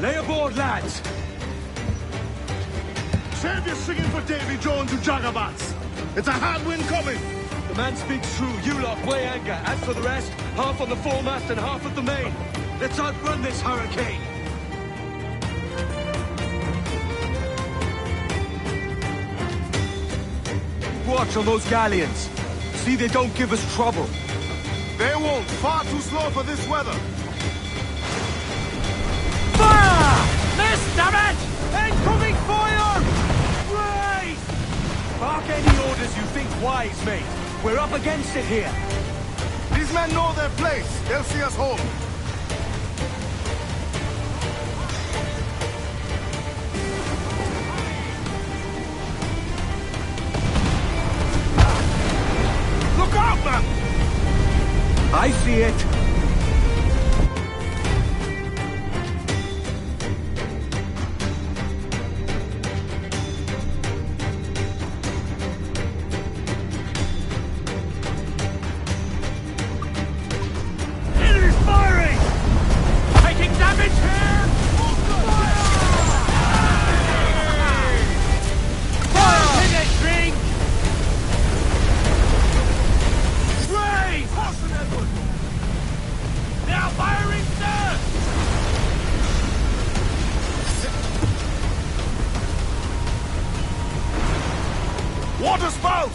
Lay aboard, lads! Save your singing for Davy Jones, you jagabats! It's a hard wind coming! The man speaks true. You lot weigh anchor. As for the rest, half on the foremast and half at the main. Let's outrun this hurricane! Watch on those galleons. See they don't give us trouble. They won't. Far too slow for this weather. Fire! Mr. it! Incoming fire! Right! Bark any orders you think wise, mate. We're up against it here. These men know their place. They'll see us home. Look out, man! I see it. Water spout!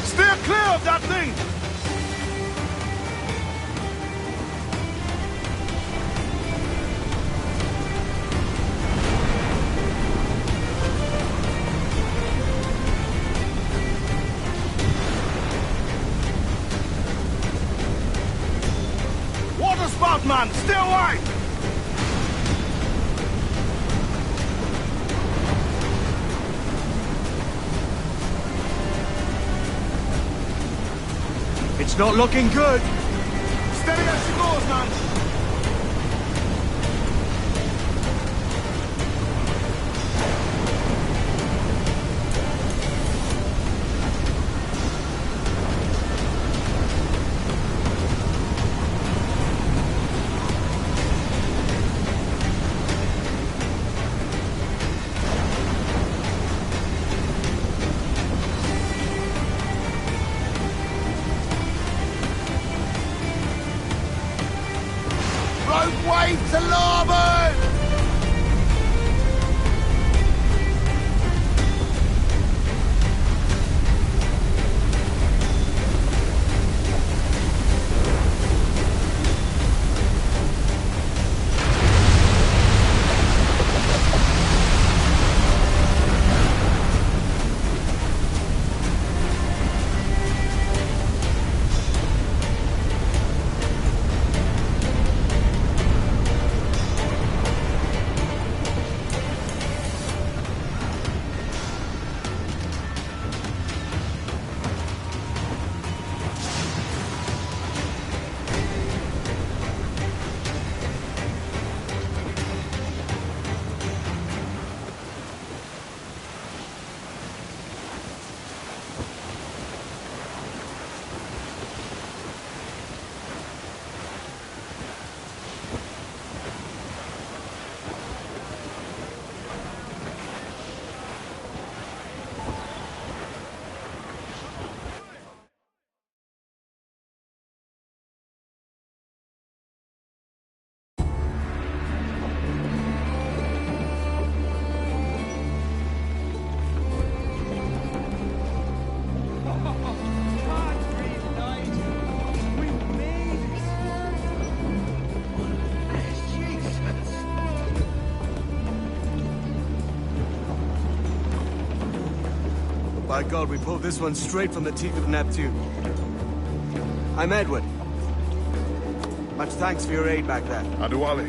Steer clear of that thing! Water spout, man! Stay wide! It's not looking good. Steady as she goes, man. By God, we pulled this one straight from the teeth of Neptune. I'm Edward. Much thanks for your aid back there. Adewale.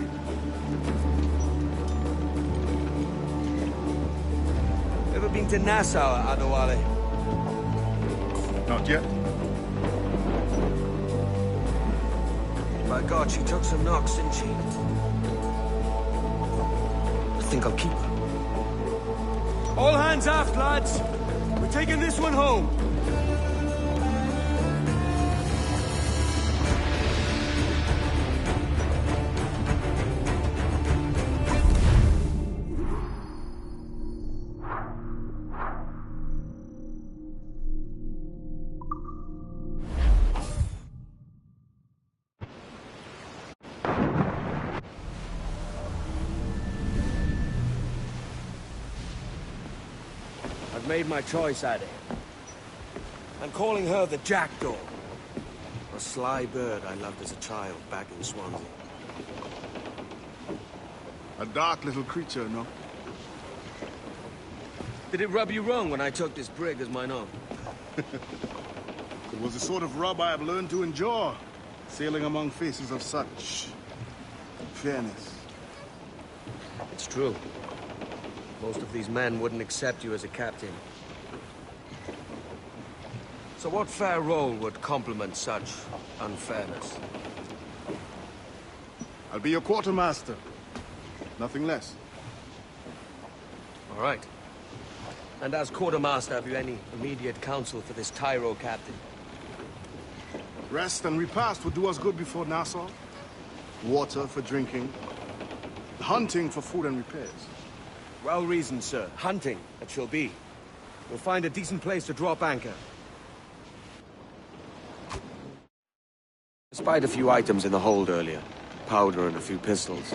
Ever been to Nassau, Adewale? Not yet. By God, she took some knocks, didn't she? I think I'll keep her. All hands aft, lads! We're taking this one home! I've made my choice, Addy. I'm calling her the Jackdaw. A sly bird I loved as a child back in Swansea. A dark little creature, no? Did it rub you wrong when I took this brig as mine own? It was the sort of rub I have learned to endure, sailing among faces of such fairness. It's true. Most of these men wouldn't accept you as a captain. So what fair role would complement such unfairness? I'll be your quartermaster. Nothing less. All right. And as quartermaster, have you any immediate counsel for this Tyro captain? Rest and repast would do us good before Nassau. Water for drinking. Hunting for food and repairs. Well reasoned, sir. Hunting, it shall be. We'll find a decent place to drop anchor. Spied a few items in the hold earlier. Powder and a few pistols.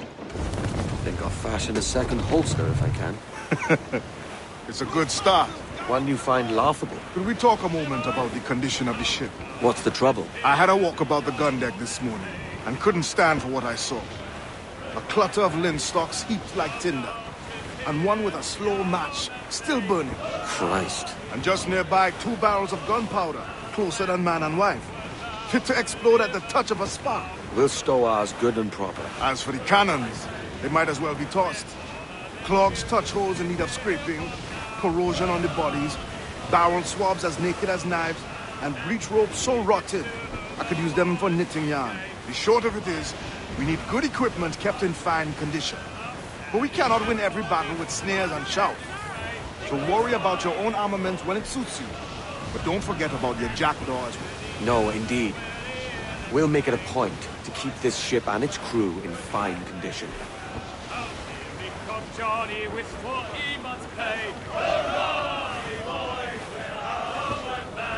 Think I'll fashion a second holster if I can. It's a good start. One you find laughable. Could we talk a moment about the condition of the ship? What's the trouble? I had a walk about the gun deck this morning, and couldn't stand for what I saw. A clutter of linstocks heaped like tinder, and one with a slow match still burning. Christ. And just nearby, 2 barrels of gunpowder, closer than man and wife, fit to explode at the touch of a spark. We'll stow ours good and proper. As for the cannons, they might as well be tossed. Clogs touch holes in need of scraping, corrosion on the bodies, barrel swabs as naked as knives, and breech ropes so rotted, I could use them for knitting yarn. The short of it is, we need good equipment kept in fine condition. But we cannot win every battle with snares and shouts. So worry about your own armament when it suits you. But don't forget about your jackdaw as well. No, indeed. We'll make it a point to keep this ship and its crew in fine condition. Johnny with what he must pay.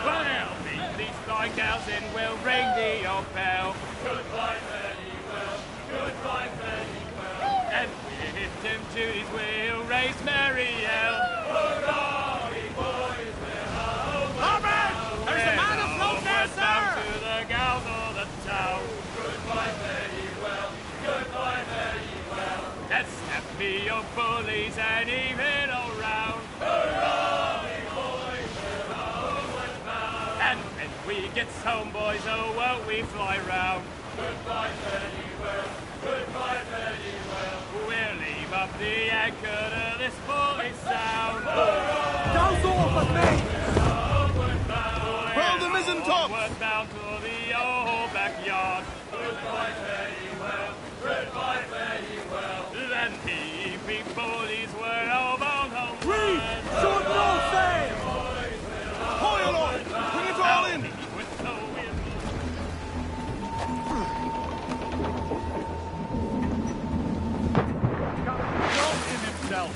Well, beat these fly gals and we'll ring the old bell. Goodbye, fairly well. Goodbye, fairly well. And we hit him duties, we'll raise merry hell. Hurrah, we boys, we're home. Robert! There's a man afloat there, sir! Down to the gals of the town. Goodbye, fairly well. Goodbye, fairly well. Let's snap me your bullies and even all round. Hurrah, we boys, we're homeward bound. And when we get home, boys, oh, won't we fly round? Goodbye, fairly well. Goodbye, fairly well. We'll leave up the anchor to this bully sound. Hurrah! Down off of me! Homeward bound. Furl the mizzen top! Homeward bound to the old backyard. Goodbye, fairly well. Goodbye, fairly well. Then the big bullies were all bound home. Reef! Short roll sail! Hoy aloft! Bring it all in! With no wind. Not in himself.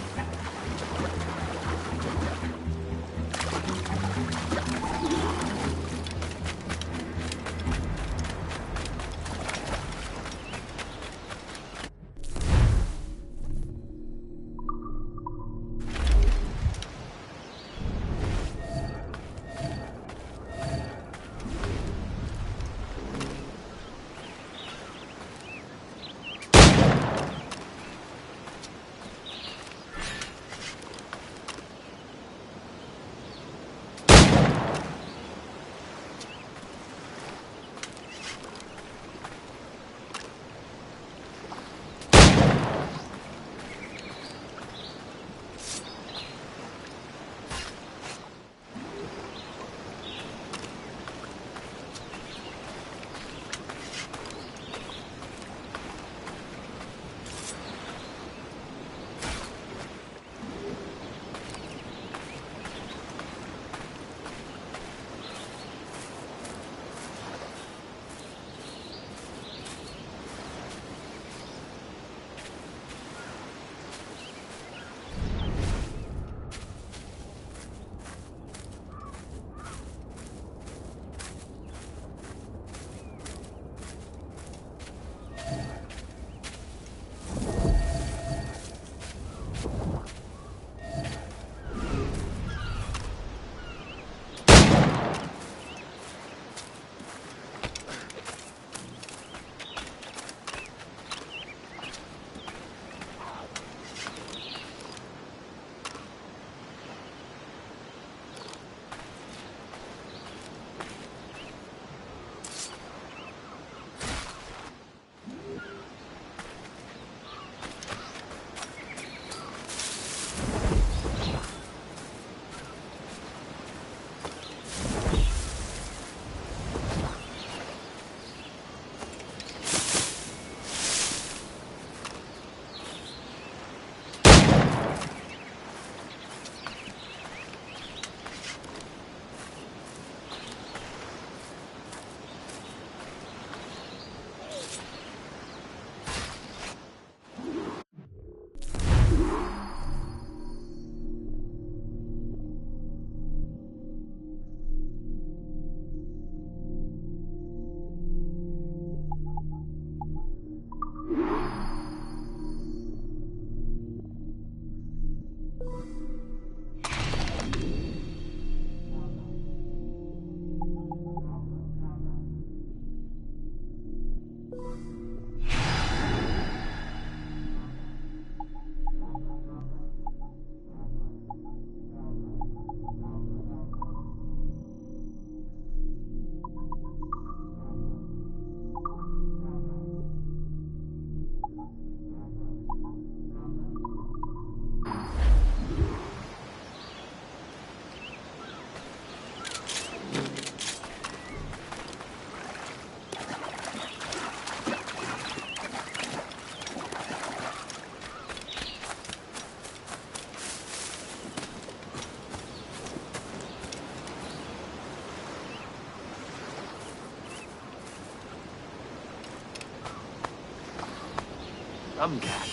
Come, cat.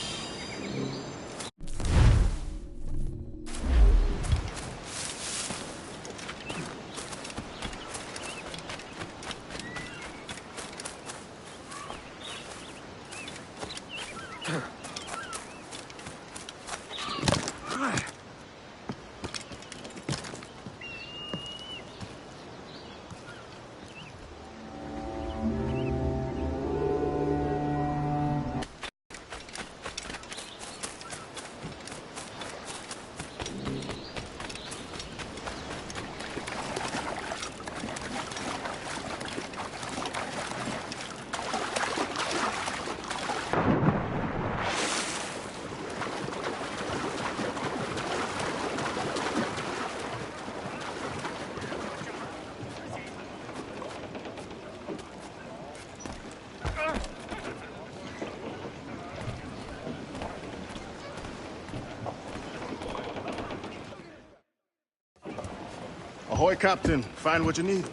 Ahoy, Captain. Find what you need.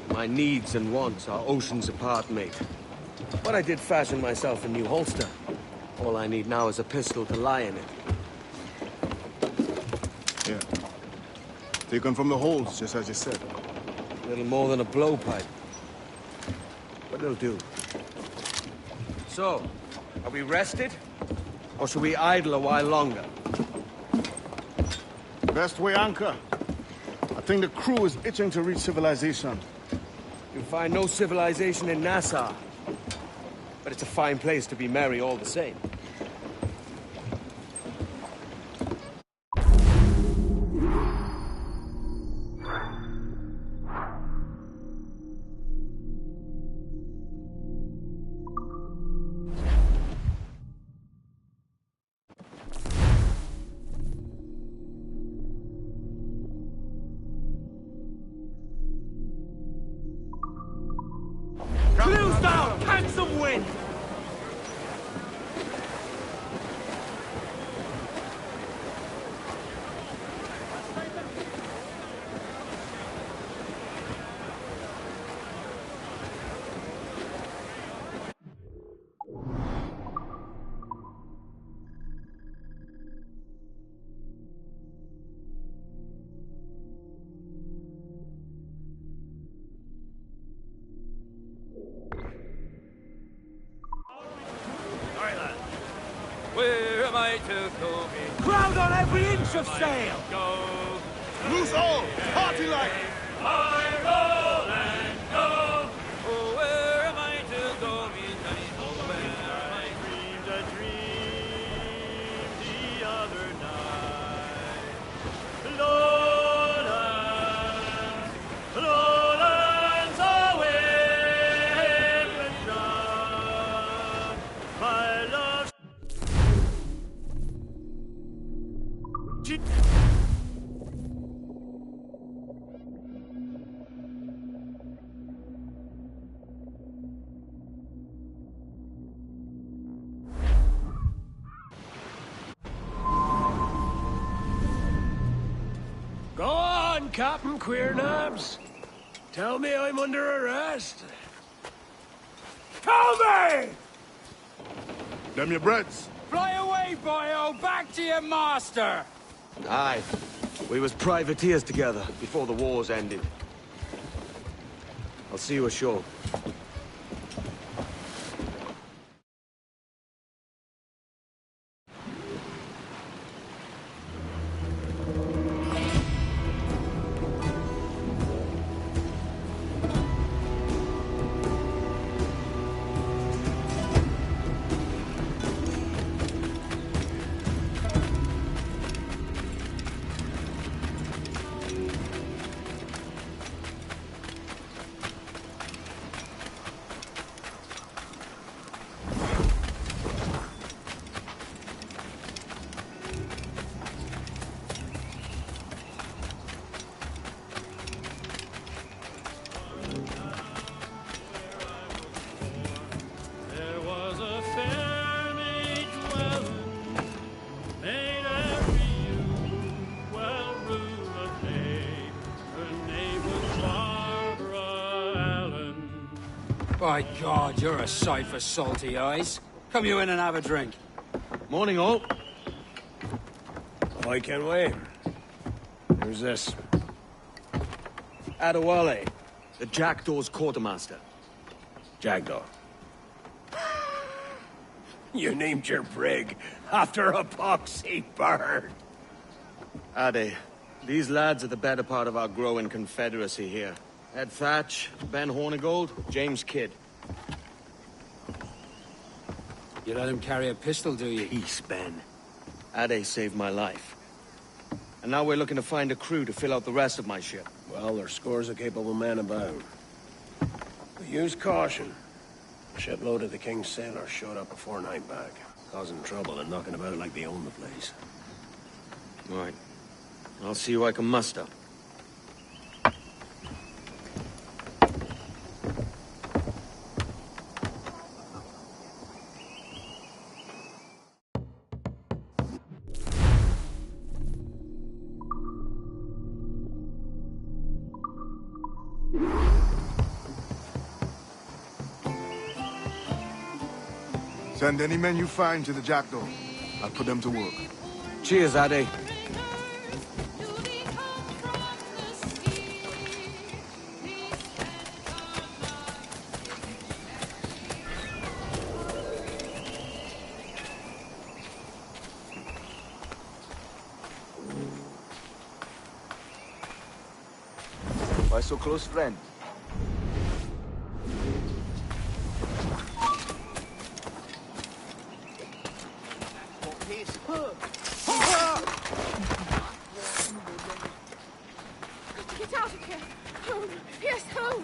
My needs and wants are oceans apart, mate. But I did fashion myself a new holster. All I need now is a pistol to lie in it. Yeah. Taken from the holds, just as you said. Little more than a blowpipe. But it'll do. So, are we rested? Or should we idle a while longer? Best way anchor. I think the crew is itching to reach civilization. You'll find no civilization in Nassau. But it's a fine place to be merry all the same. Close down! Catch some wind! Where am I to go? Crowd on every inch of sail! Go. Loose all! Party like! I roll and go. Oh, where am I to go? Where I dreamed a dream the other night. Lowlands, lowlands away and drown. My love. Go on, Captain Queernabs. Tell me I'm under arrest. Tell me! Them your breads. Fly away, boyo! Back to your master! Aye. We was privateers together before the wars ended. I'll see you ashore. By God, you're a sight for salty eyes. Come you in and have a drink. Morning, all. I can wait. Who's this? Adewale, the Jackdaw's quartermaster. Jackdaw. You named your brig after a poxy bird. Ade, these lads are the better part of our growing confederacy here. Ed Thatch, Ben Hornigold, James Kidd. You let him carry a pistol, do you? Peace, Ben. Ade saved my life. And now we're looking to find a crew to fill out the rest of my ship. Well, there's scores of capable men about. But use caution. A shipload of the King's sailors showed up a fortnight back, causing trouble and knocking about like they own the place. Right. I'll see who I can muster. Send any men you find to the Jackdaw. I'll put them to work. Cheers, Ade. Why so close, friend? Get out of here! Home! Yes, home!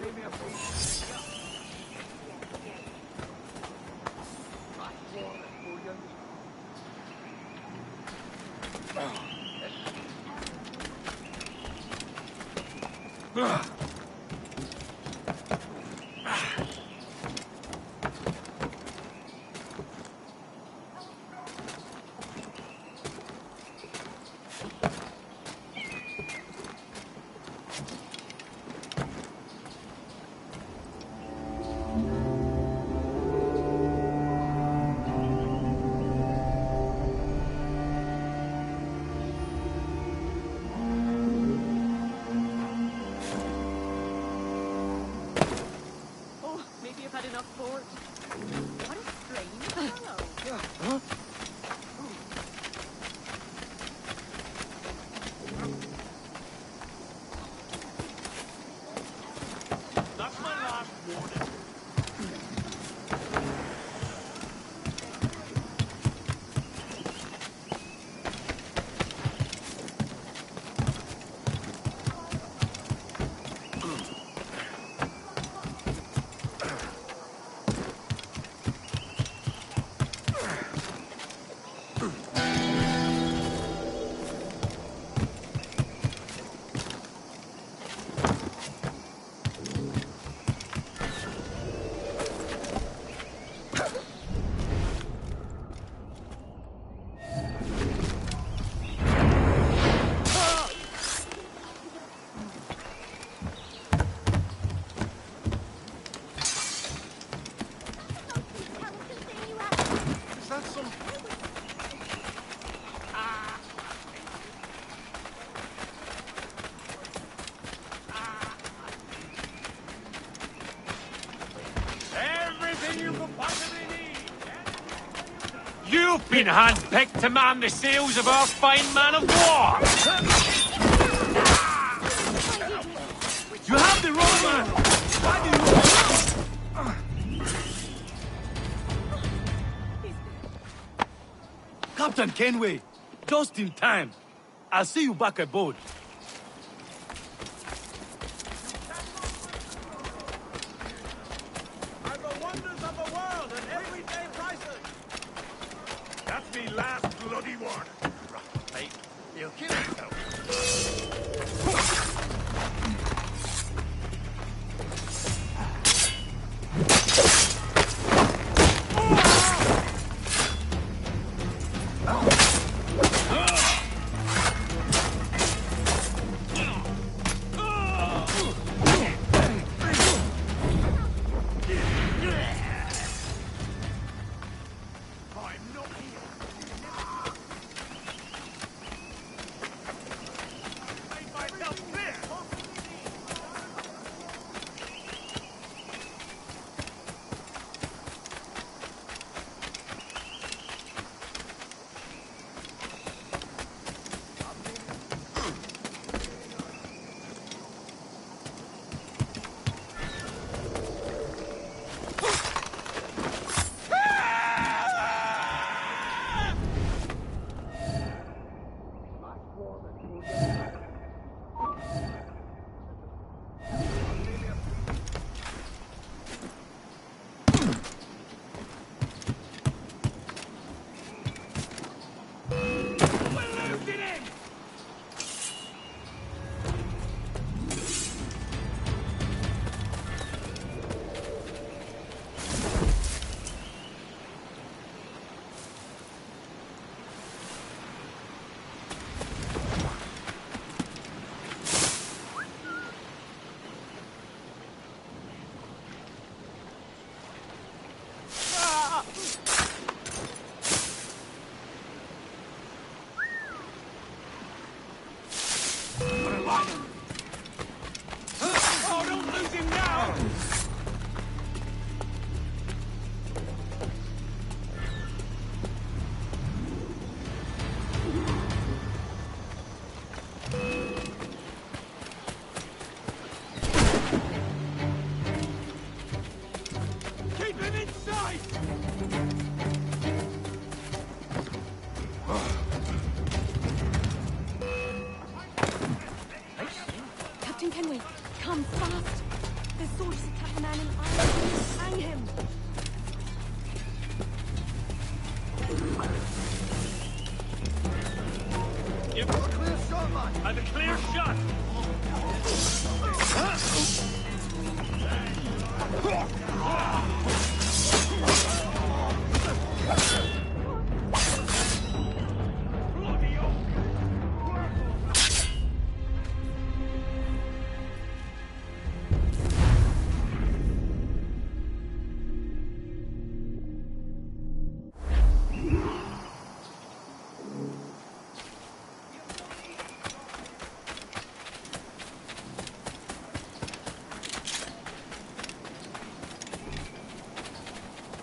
You've been handpicked to man the sails of our fine man of war! You have the wrong man! Why do you... Captain Kenway, just in time. I'll see you back aboard. That's me last bloody one. Right, he'll kill himself. Oh, don't lose him now! Keep him in sight! Captain Kenway, come fast! The soldiers attack the man in iron. Hang him! Give us a clear shot, man! And a clear shot!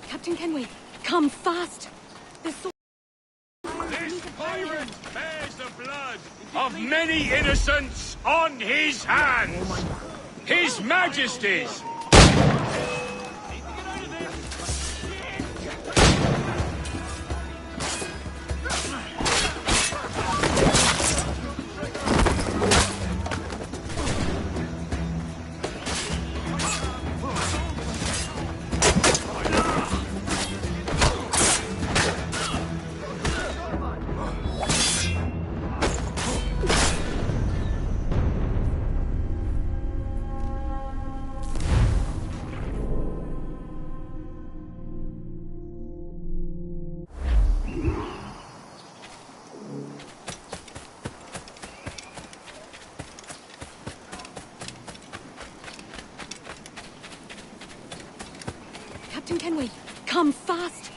Captain Kenway, come fast! The This pirate bears the blood of many innocents on his hands! His Majesty's! Captain Kenway, come fast!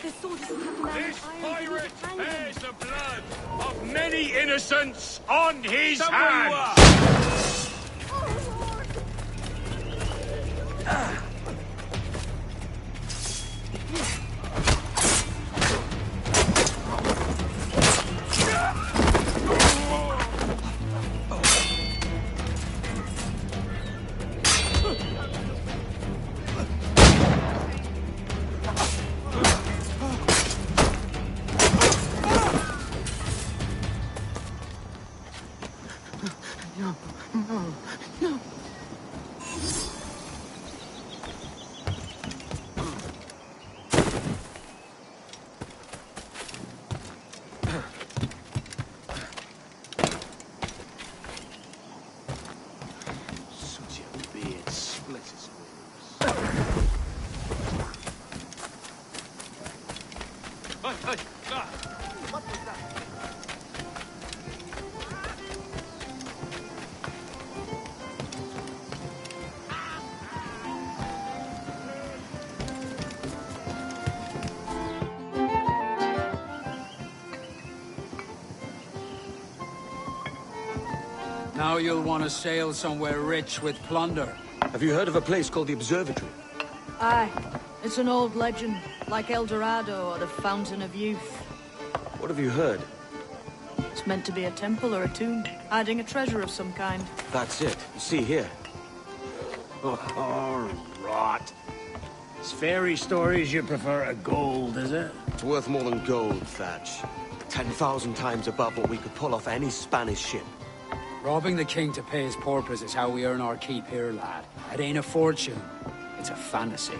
The soldiers attack the man in This iron. pirate Hang him! bears the blood of many innocents on his hands! No, no, no. Such a beard split his What was that? Now you'll want to sail somewhere rich with plunder. Have you heard of a place called the Observatory? Aye. It's an old legend, like El Dorado or the Fountain of Youth. What have you heard? It's meant to be a temple or a tomb, hiding a treasure of some kind. That's it. You see here. Oh, rot. It's fairy stories you prefer to gold, is it? It's worth more than gold, Thatch. 10,000 times above what we could pull off any Spanish ship. Robbing the king to pay his porpoise is how we earn our keep here, lad. It ain't a fortune. It's a fantasy.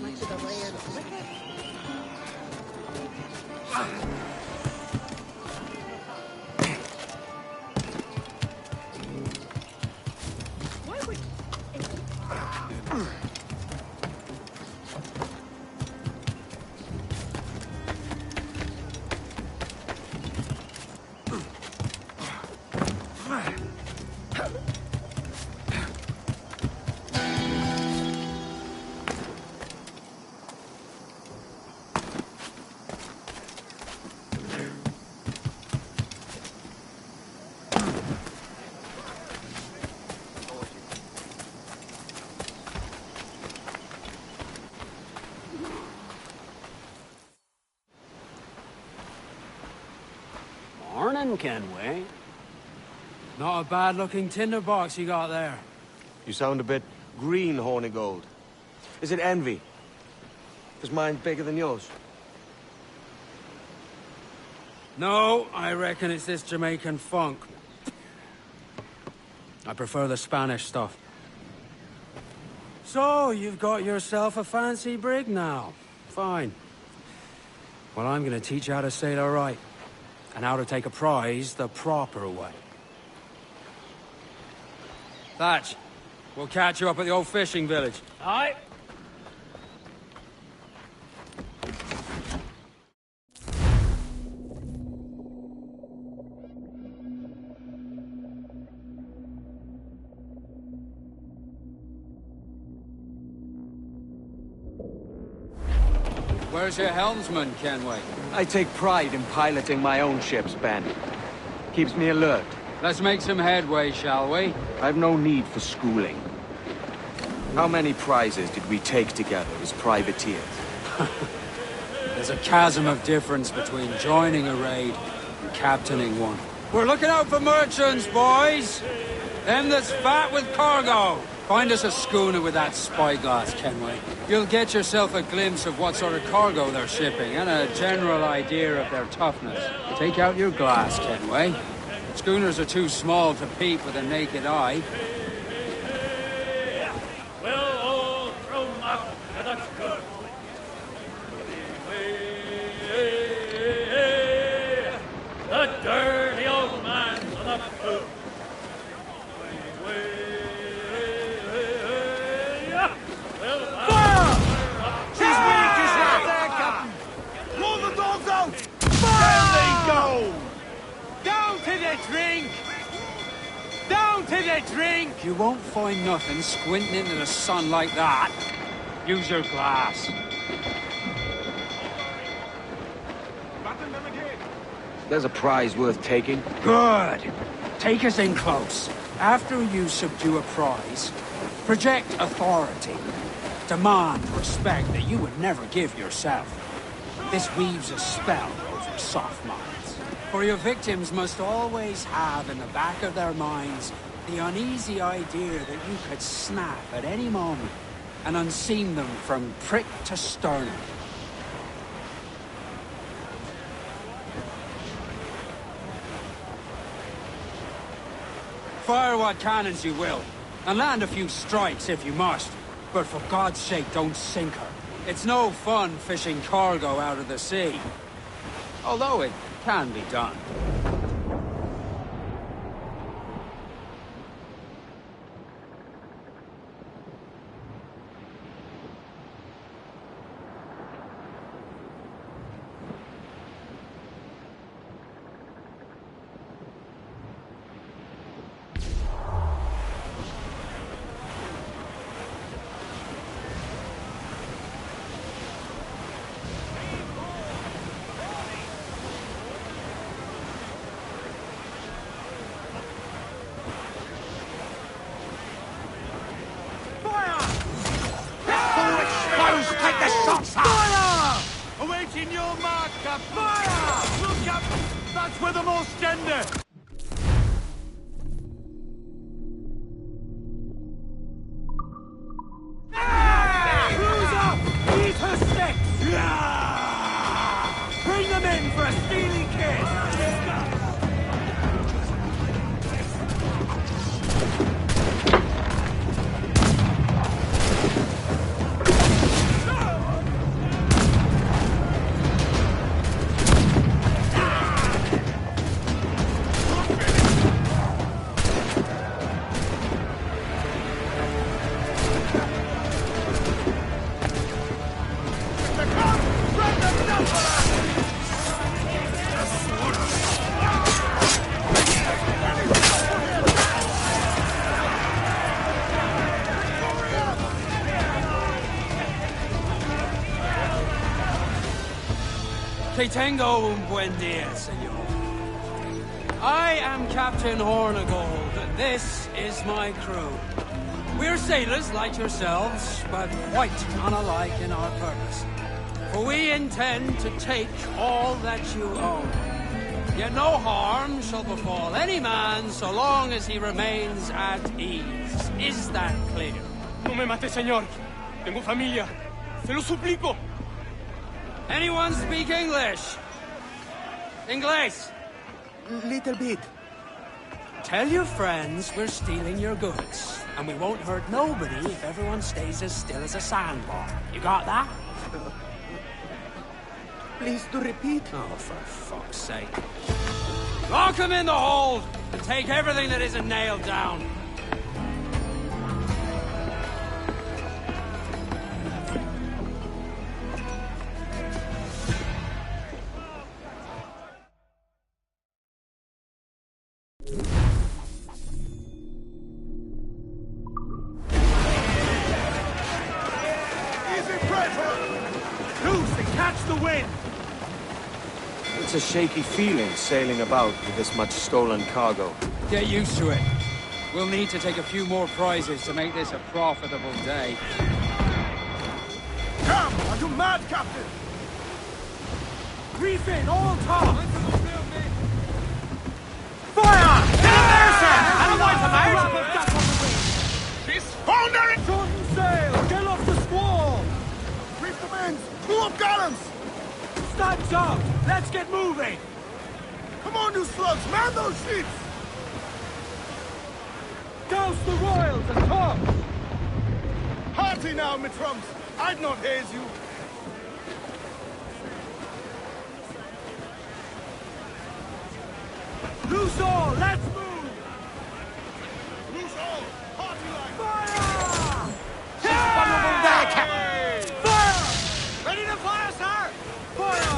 much of the land. Why would... Morning, Kenway. Not a bad-looking tinderbox you got there. You sound a bit green, Hornigold. Is it envy? Is mine bigger than yours? No, I reckon it's this Jamaican funk. I prefer the Spanish stuff. So, you've got yourself a fancy brig now. Fine. Well, I'm gonna teach you how to sail her right. And how to take a prize the proper way. Thatch, we'll catch you up at the old fishing village. Aye. Where's your helmsman, Kenway? I take pride in piloting my own ships, Ben. Keeps me alert. Let's make some headway, shall we? I've no need for schooling. How many prizes did we take together as privateers? There's a chasm of difference between joining a raid and captaining one. We're looking out for merchants, boys! Them that's fat with cargo! Find us a schooner with that spyglass, Kenway. You'll get yourself a glimpse of what sort of cargo they're shipping and a general idea of their toughness. Take out your glass, Kenway. Schooners are too small to peep with a naked eye. Well, all thrown up, that's good. The dirty old man's on the poop. Drink! You won't find nothing squinting into the sun like that. Use your glass. There's a prize worth taking. Good. Take us in close. After you subdue a prize, project authority. Demand respect that you would never give yourself. This weaves a spell over soft minds. For your victims must always have in the back of their minds the uneasy idea that you could snap at any moment and unseam them from prick to sternum. Fire what cannons you will, and land a few strikes if you must, but for God's sake don't sink her. It's no fun fishing cargo out of the sea, although it can be done. Awaiting your mark, Captain! Fire! Look, Captain! That's where the most tender! Cruise up! Eat her sticks! Bring them in for a steely kiss! Que tengo un buen día, senor. I am Captain Hornigold. This is my crew. We're sailors like yourselves, but quite unalike in our purpose. For we intend to take all that you own. Yet no harm shall befall any man so long as he remains at ease. Is that clear? No me mate, señor. Tengo familia. Se lo suplico. Anyone speak English? English? Little bit. Tell your friends we're stealing your goods, and we won't hurt nobody if everyone stays as still as a sandbar. You got that? Please to repeat. Oh, for fuck's sake. Lock him in the hold, and take everything that isn't nailed down. It's a shaky feeling sailing about with this much stolen cargo. Get used to it. We'll need to take a few more prizes to make this a profitable day. Come! Are you mad, Captain? Reef in, all talk! Fire! And wipe them out! She's founder! Shorten sail! Get off the squall! Reef the men! Pull up gallants! Time's up! Let's get moving! Come on, you slugs! Man those sheets! Douse the royals and talk! Hearty now, me trumps! I'd not haze you! Loose all! Let's move! Loose all! Hearty like! Fire! Fire! Ready to fire, sir! Fire!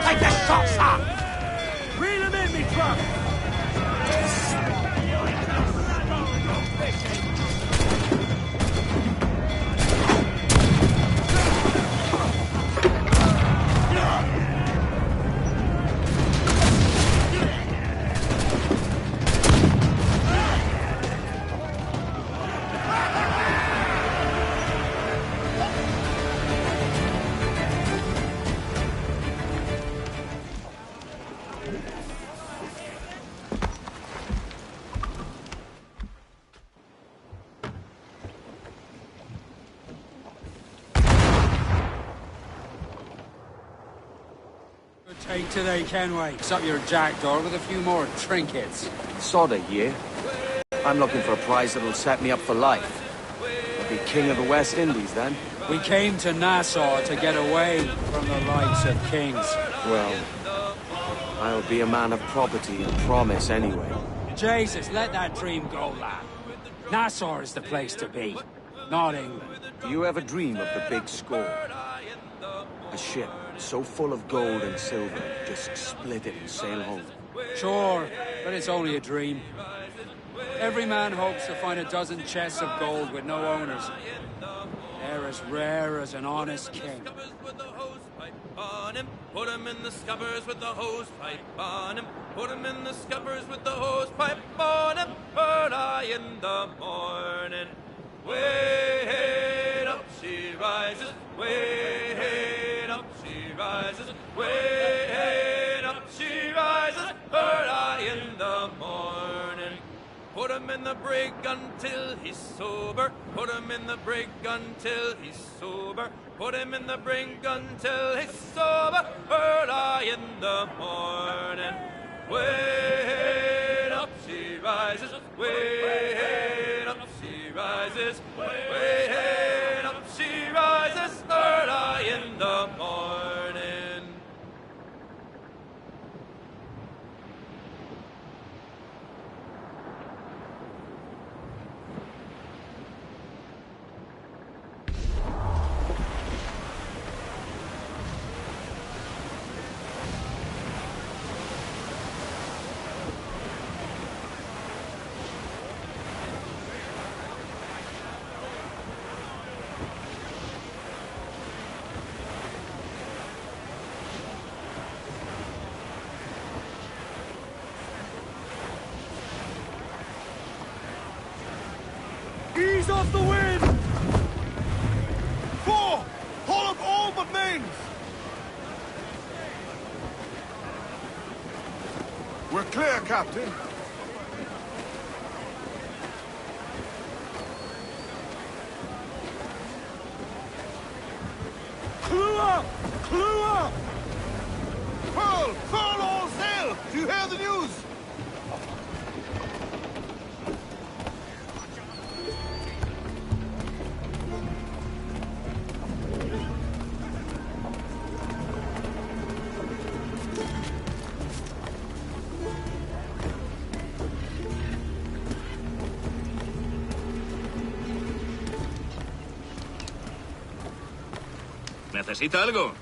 Take the shot, sir! Reel him in, me truck! Take today, Kenway. Fix up your jackdaw with a few more trinkets. Sodder, yeah? I'm looking for a prize that'll set me up for life. I'll be king of the West Indies, then. We came to Nassau to get away from the likes of kings. Well, I'll be a man of property and promise anyway. Jesus, let that dream go, lad. Nassau is the place to be, not England. Do you ever dream of the big score? A ship so full of gold and silver, just split it and sail home. Sure, but it's only a dream. Every man hopes to find a dozen chests of gold with no owners. They're as rare as an honest king. Put him in the scuppers with the hose pipe on him. Put him in the scuppers with the hose pipe on him. Early in the morning. Way up she rises. Way up she rises. Way up she rises. Early in the morning. Put him in the brig until he's sober. Put him in the brig until he's sober. Put him in the brig until he's sober. Early in the morning. Way up she rises. Way up she rises. Way up she rises. Early in the morning. Ease off the wind! 4! Haul up all but mains! We're clear, Captain. Clew up! Clew up! Furl! Furl all sail! Do you hear the news? ¿Necesita algo?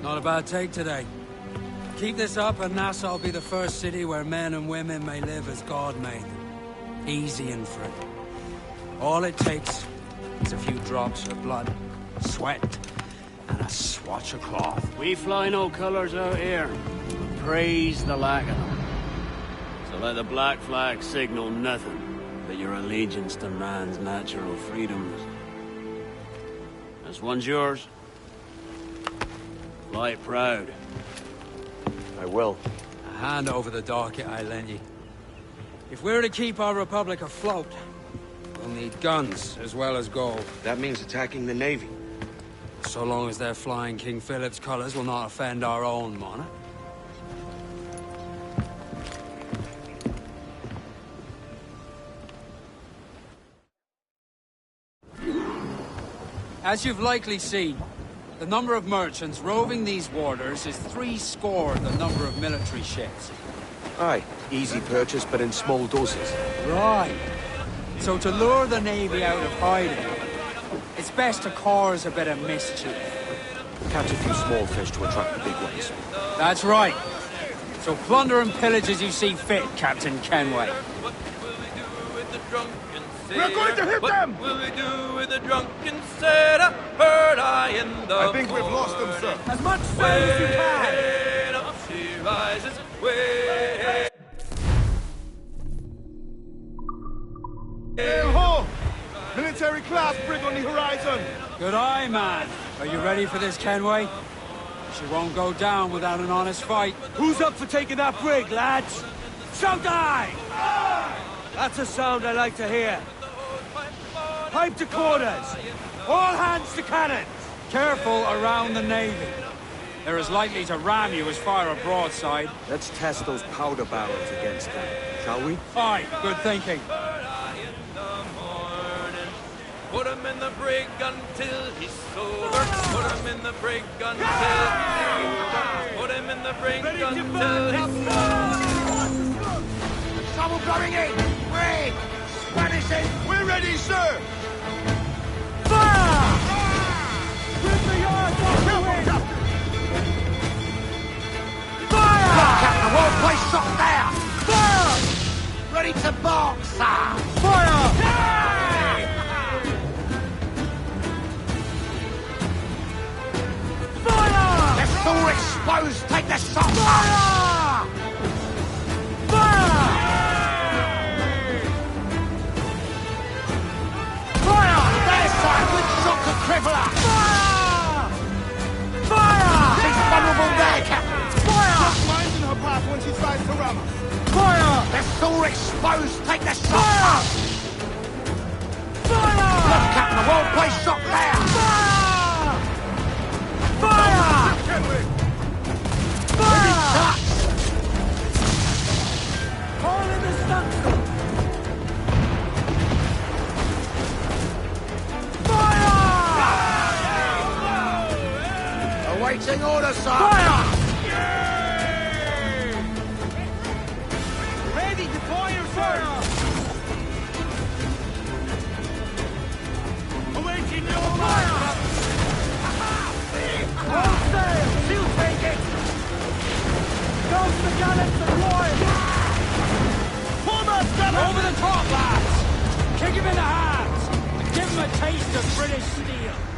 Not a bad take today. Keep this up and Nassau will be the first city where men and women may live as God made them. Easy and free. All it takes is a few drops of blood, sweat, and a swatch of cloth. We fly no colours out here. Praise the lack of them. So let the black flag signal nothing but your allegiance to man's natural freedoms. This one's yours. Fly it proud. I will. A hand over the docket I lent you. If we're to keep our republic afloat, we'll need guns as well as gold. That means attacking the Navy. So long as they're flying King Philip's colours will not offend our own monarch. As you've likely seen, the number of merchants roving these waters is 70 the number of military ships. Aye, easy purchase, but in small doses. Right. So to lure the Navy out of hiding, it's best to cause a bit of mischief. Catch a few small fish to attract the big ones. That's right. So plunder and pillage as you see fit, Captain Kenway. We're going to hit them! What will we do with the drunken sailor? Heard I in the I think we've lost them, sir. As much sail as you can! Way up she rises, way... Hail ho! Military class brig on the horizon! Good eye, man. Are you ready for this, Kenway? She won't go down without an honest fight. Who's up for taking that brig, lads? Shout aye! That's a sound I like to hear. Pipe to quarters! All hands to cannons! Careful around the Navy. They're as likely to ram you as fire a broadside. Let's test those powder barrels against them, shall we? Aye, good thinking. Put him in the brig until he's sober. Put him in the brig until he's sober. Put him in the brig until he's sober. Trouble going in! Brig! Spanish in! We're ready, sir! Fire! Bring the yards off the wind! Fire! Look, Captain, the whole place shot there! Fire! Ready to bark, sir! Fire! Fire! Let's all exposed! Take the shot! Fire! Fire! Crippler! Fire! Fire! She's vulnerable there, Captain! Fire! Just minding her path when she tries to ram us! Fire! They're all exposed! Take the shot! Fire! Fire! Look, Captain, the whole place shot there! Fire! Fire! Fire! All in the stunts! Awaiting orders, sir! Fire! Fire, sir! Awaiting your fire! All sail! She'll take it! Goes the gallants and royals! Pull that gallant! Over the top, lads! Kick him in the hands! And give him a taste of British steel!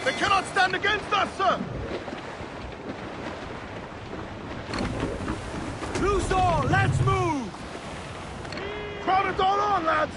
They cannot stand against us, sir! Loose all! Let's move! Crowd it all on, lads!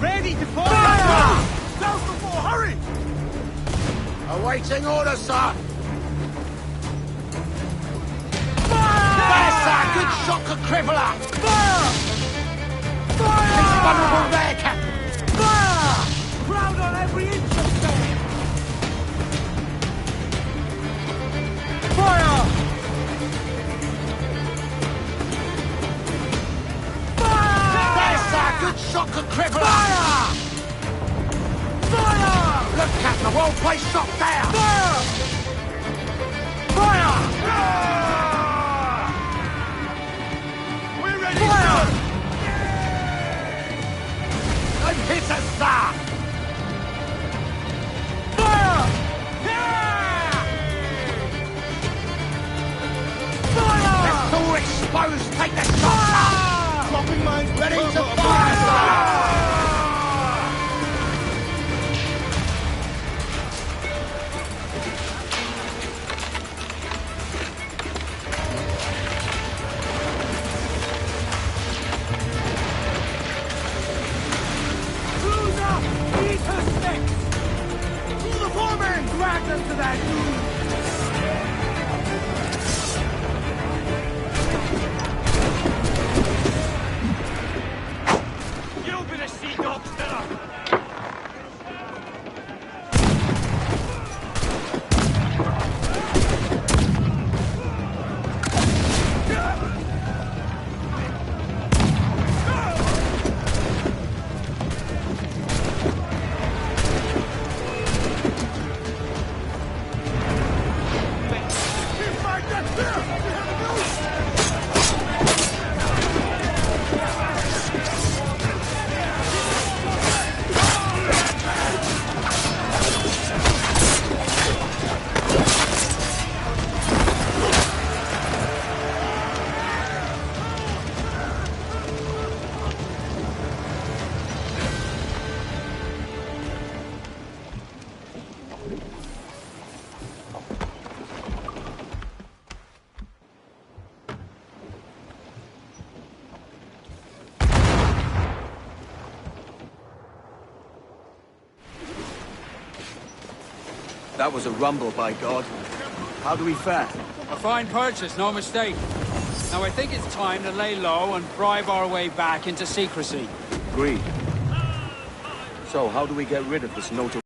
Ready to fire! Down before, hurry! Awaiting orders, sir! Fire! There, sir! Good shot could cripple her! Fire! Fire! He's vulnerable there, Captain! Fire! Crowd on every inch of them! Fire! There, sir! Good shot could cripple her! Fire! Fire! Look, Captain, a well-placed shot there! Fire! Fire! We're ready, Fire! sir! They've hit us, sir! Fire! Fire! It's all exposed! Take the shot, sir! Dropping mines, Ready to fire, sir! Drag them to that dude! That was a rumble, by God. How do we fare? A fine purchase, no mistake. Now I think it's time to lay low and bribe our way back into secrecy. Agreed. So, how do we get rid of this notable...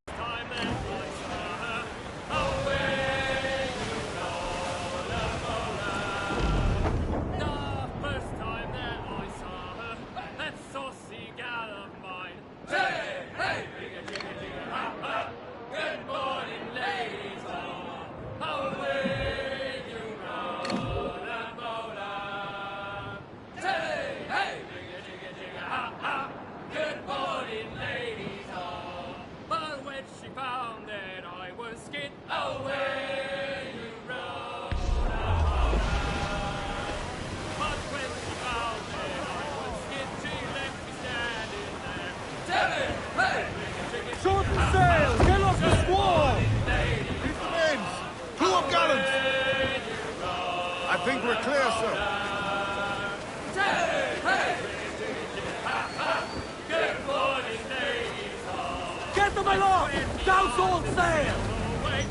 I think we're clear, sir. Get them aloft! Douse all sail!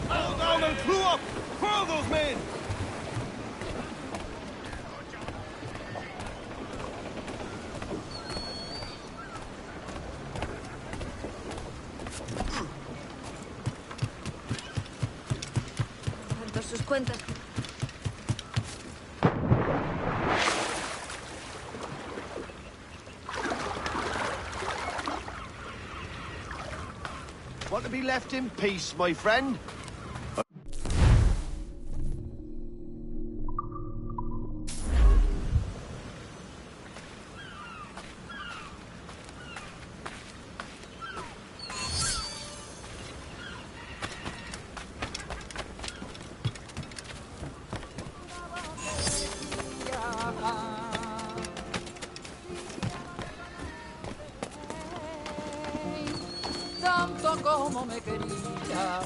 Hold down and crew up! Furl those men! Tanto sus cuentas. Want to be left in peace, my friend? Tanto como me quería.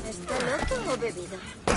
¿Está loco o bebido?